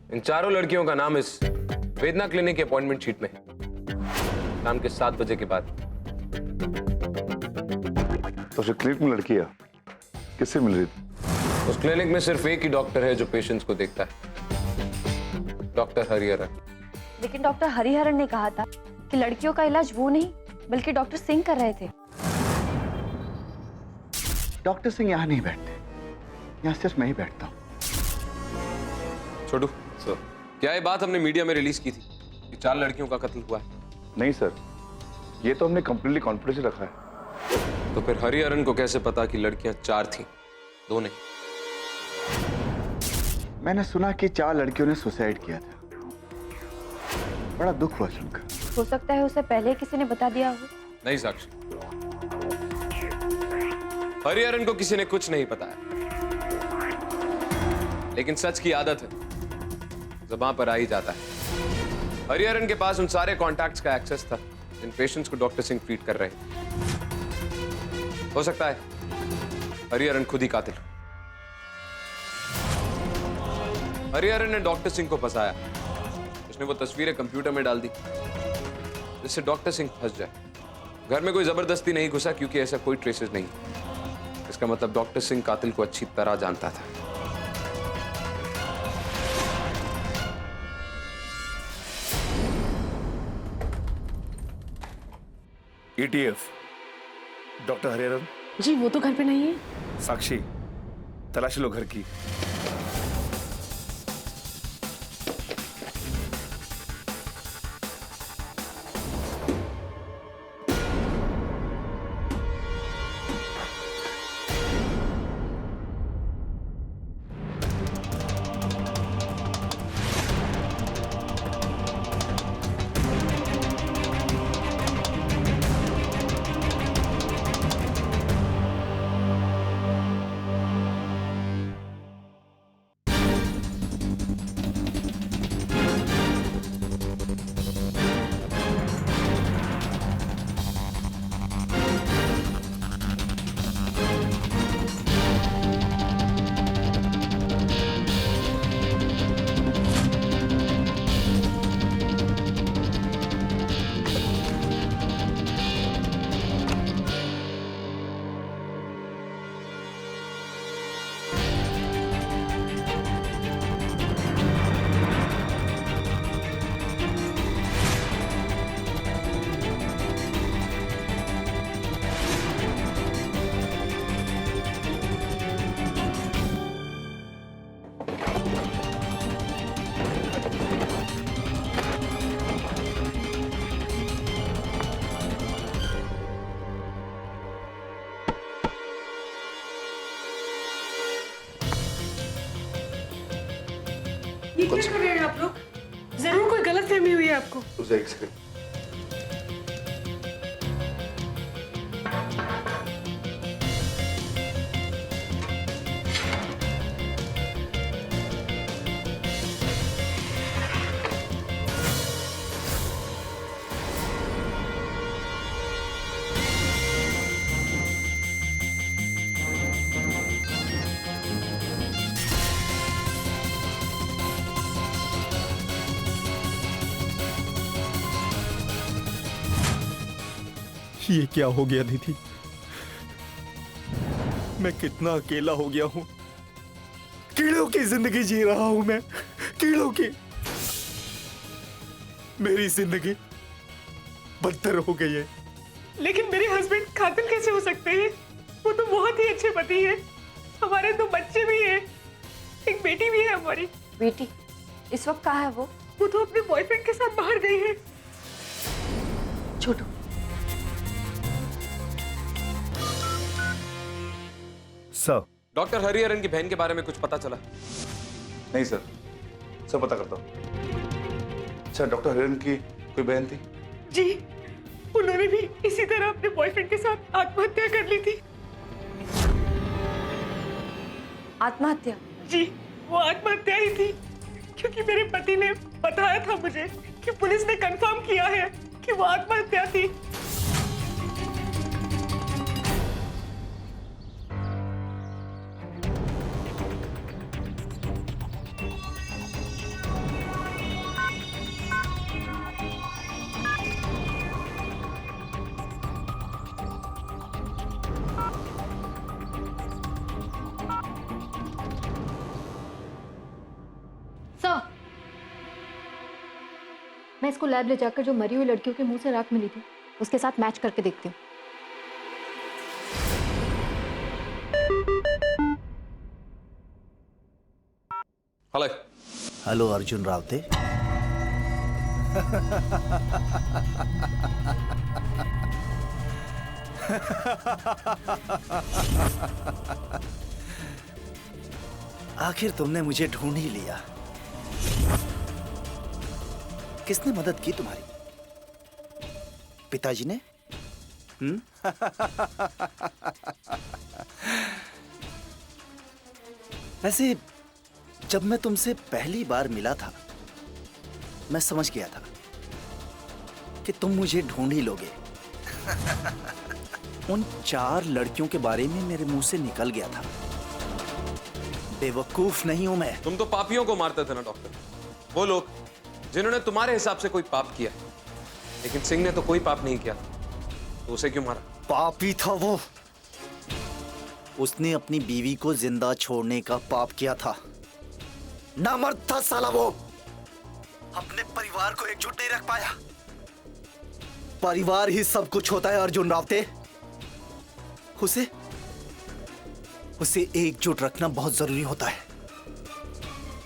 इन चारों लड़कियों का नाम इस वेदना क्लिनिक की अपॉइंटमेंट शीट में है। शाम के 7 बजे के बाद। तो जो क्लिनिक में लड़की है, किससे मिल रही थी? उस क्लिनिक में सिर्फ एक ही डॉक्टर है जो पेशेंट्स को देखता है, डॉक्टर हरिहरन। लेकिन डॉक्टर हरिहरन ने कहा था कि लड़कियों का इलाज वो नहीं बल्कि डॉक्टर सिंह कर रहे थे। डॉक्टर सिंह यहाँ नहीं बैठते, यहाँ सिर्फ मैं ही बैठता हूँ। छोटू सर, क्या ये बात हमने मीडिया में रिलीज की थी कि 4 लड़कियों का कत्ल हुआ है? नहीं सर, ये तो हमने कंप्लीटली कॉन्फिडेंशियल रखा है। तो फिर हरिहरन को कैसे पता कि लड़कियां 4 थीं, 2 नहीं? मैंने सुना कि 4 लड़कियों ने सुसाइड किया था। बड़ा दुख हुआ सुनकर। हो सकता है उसे पहले किसी ने बता दिया हो। नहीं साक्षी, हरिहरन को किसी ने कुछ नहीं बताया, लेकिन सच की आदत है, ज़बान पर आ ही जाता है। हरिहरन के पास उन सारे कॉन्टैक्ट्स का एक्सेस था जिन पेशेंट्स को डॉक्टर सिंह ट्रीट कर रहे हैं। हो सकता है हरिहरन खुद ही कातिल। हरिहरन ने डॉक्टर सिंह को फंसाया। उसने वो तस्वीरें कंप्यूटर में डाल दी जिससे डॉक्टर सिंह फंस जाए। घर में कोई जबरदस्ती नहीं घुसा क्योंकि ऐसा कोई ट्रेसेस नहीं। इसका मतलब डॉक्टर सिंह कातिल को अच्छी तरह जानता था। ETF doctor Hariharan. जी वो तो घर पे नहीं है। साक्षी, तलाशी लो घर की। ये क्या कर रहे हैं आप लोग? जरूर कोई गलतफहमी हुई है आपको। एक सेकंड। ये क्या हो गया दीदी? मैं कितना अकेला हो गया हूं। कीड़ों की जिंदगी जी रहा हूं मैं, कीड़ों की। मेरी जिंदगी बदतर हो गई है। लेकिन मेरे हस्बैंड कातिल कैसे हो सकते हैं? वो तो बहुत ही अच्छे पति हैं। हमारे 2 बच्चे भी हैं, एक बेटी भी है हमारी। बेटी इस वक्त कहाँ है वो? वो तो अपने बॉयफ्रेंड के साथ बाहर गई है। छोटू, सर, डॉक्टर हरिहरन की बहन के बारे में कुछ पता चला? नहीं सर, सब पता करता हूँ। अच्छा, डॉक्टर हरिहरन की कोई बहन थी? जी, उन्होंने भी इसी तरह अपने बॉयफ्रेंड के साथ आत्महत्या कर ली थी। आत्महत्या? जी, वो आत्महत्या ही थी, क्योंकि मेरे पति ने बताया था मुझे कि पुलिस ने कंफर्म किया है कि वो आत्महत्या थी। मैं इसको लैब ले जाकर जो मरी हुई लड़कियों के मुंह से राख मिली थी उसके साथ मैच करके देखती हूँ। हेलो। हेलो अर्जुन रावते। आखिर तुमने मुझे ढूंढ ही लिया। किसने मदद की तुम्हारी? पिताजी ने? वैसे जब मैं तुमसे पहली बार मिला था मैं समझ गया था कि तुम मुझे ढूंढ ही लोगे। उन 4 लड़कियों के बारे में मेरे मुंह से निकल गया था। बेवकूफ नहीं हूं मैं। तुम तो पापियों को मारते थे ना डॉक्टर, वो लोग जिन्होंने तुम्हारे हिसाब से कोई पाप किया। लेकिन सिंह ने तो कोई पाप नहीं किया, तो उसे क्यों मारा? पापी था वो। उसने अपनी बीवी को जिंदा छोड़ने का पाप किया था। नामर्द था साला वो। अपने परिवार को एकजुट नहीं रख पाया। परिवार ही सब कुछ होता है अर्जुन रावते। उसे एकजुट रखना बहुत जरूरी होता है,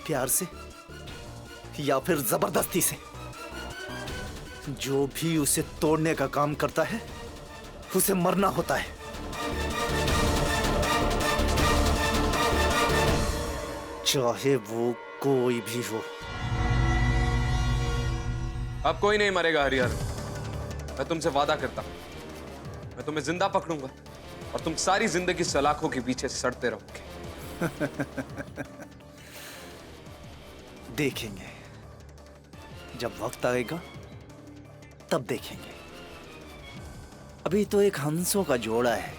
प्यार से या फिर जबरदस्ती से। जो भी उसे तोड़ने का काम करता है उसे मरना होता है। चाहे वो कोई भी हो। अब कोई नहीं मरेगा हरिहर। मैं तुमसे वादा करता, मैं तुम्हें जिंदा पकड़ूंगा और तुम सारी जिंदगी सलाखों के पीछे सड़ते रहोगे। देखेंगे, जब वक्त आएगा तब देखेंगे। अभी तो एक हंसों का जोड़ा है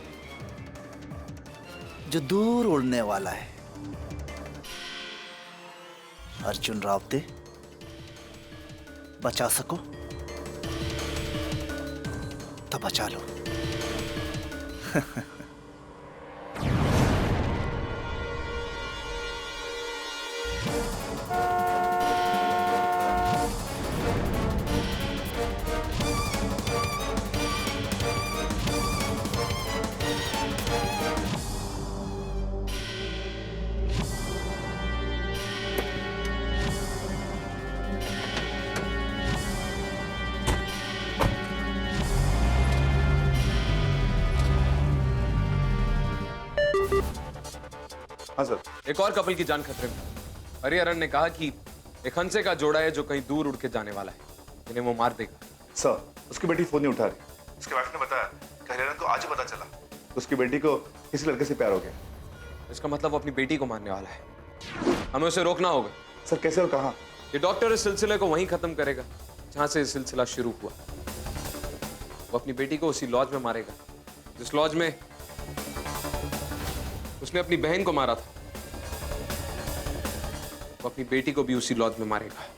जो दूर उड़ने वाला है। अर्जुन रावते, बचा सको तो बचा लो। हाँ सर। एक और कपल की जान खतरे में। हरिहरन ने कहा कि एक हंसे का जोड़ा है जो कहीं दूर उड़ के जाने वाला है, इन्हें वो मार देगा। सर, उसकी बेटी फोन नहीं उठा रही। उसके वाइफ ने बताया कि हरिहरन को आज ही पता चला उसकी बेटी को किसी लड़के से प्यार हो गया। इसका मतलब वो अपनी बेटी को मारने वाला है। हमें उसे रोकना होगा। सर कैसे और कहाँ? ये डॉक्टर इस सिलसिले को वहीं खत्म करेगा जहां से ये सिलसिला शुरू हुआ। वो अपनी बेटी को उसी लॉज में मारेगा जिस लॉज में उसने अपनी बहन को मारा था। वो अपनी बेटी को भी उसी लॉज में मारेगा।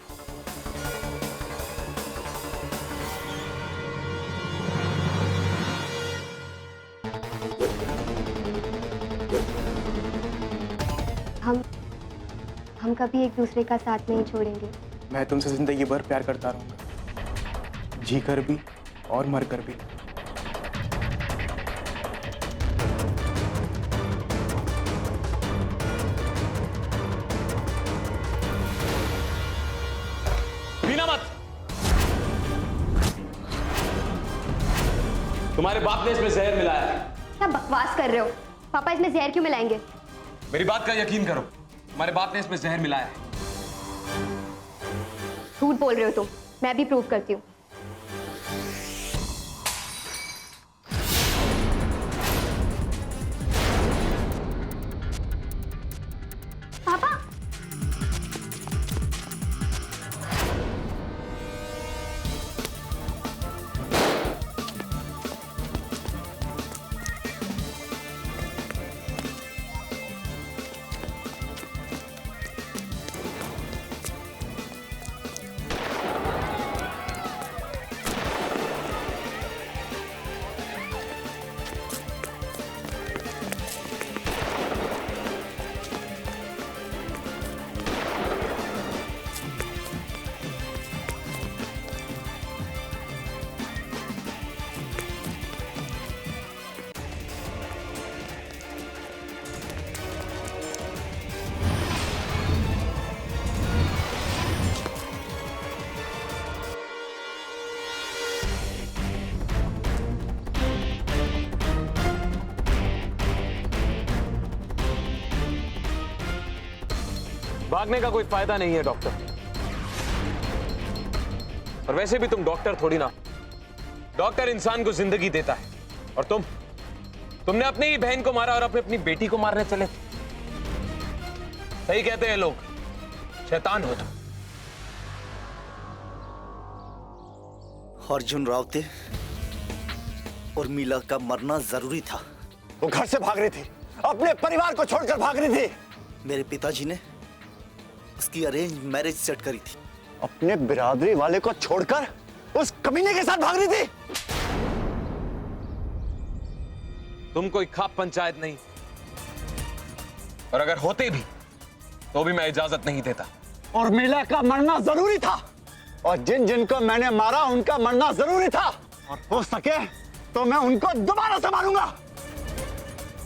हम कभी एक दूसरे का साथ नहीं छोड़ेंगे। मैं तुमसे जिंदगी भर प्यार करता रहूंगा, जी कर भी और मर कर भी। पीना मत। तुम्हारे बाप ने इसमें जहर मिलाया है। क्या बकवास कर रहे हो? पापा इसमें जहर क्यों मिलाएंगे? मेरी बात का यकीन करो, तुम्हारे बाप ने इसमें जहर मिलाया है। झूठ बोल रहे हो तुम। मैं भी प्रूव करती हूँ। पापा, भागने का कोई फायदा नहीं है डॉक्टर। और वैसे भी तुम डॉक्टर थोड़ी ना। डॉक्टर इंसान को जिंदगी देता है और तुमने अपनी ही बहन को मारा और अपनी बेटी को मारने चले। सही कहते हैं लोग, शैतान हो तुम। अर्जुन रावते, उर्मिला का मरना जरूरी था। वो घर से भाग रही थी, अपने परिवार को छोड़कर भाग रही थी। मेरे पिताजी ने उसकी अरेंज मैरिज सेट करी थी। अपने बिरादरी वाले को छोड़कर उस कमीने के साथ भाग रही थी। तुम कोई खाप पंचायत नहीं, और अगर होते भी तो भी मैं इजाजत नहीं देता। और उर्मिला का मरना जरूरी था, और जिन जिनको मैंने मारा उनका मरना जरूरी था, और हो सके तो मैं उनको दोबारा से मारूंगा।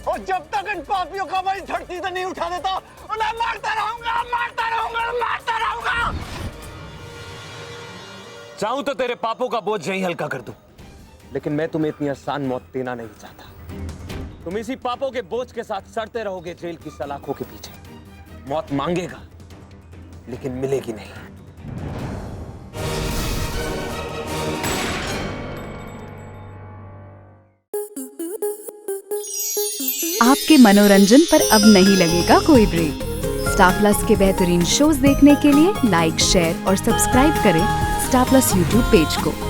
और जब तक इन पापियों का मैं धरती से नहीं उठा देता, उन्हें मारता रहूंगा, मारता रहूंगा, मारता रहूंगा। चाहूं तो तेरे पापों का बोझ यही हल्का कर दूं, लेकिन मैं तुम्हें इतनी आसान मौत देना नहीं चाहता। तुम इसी पापों के बोझ के साथ सड़ते रहोगे जेल की सलाखों के पीछे। मौत मांगेगा लेकिन मिलेगी नहीं। आपके मनोरंजन पर अब नहीं लगेगा कोई ब्रेक। स्टार प्लस के बेहतरीन शोज देखने के लिए लाइक, शेयर और सब्सक्राइब करें स्टार प्लस यूट्यूब पेज को।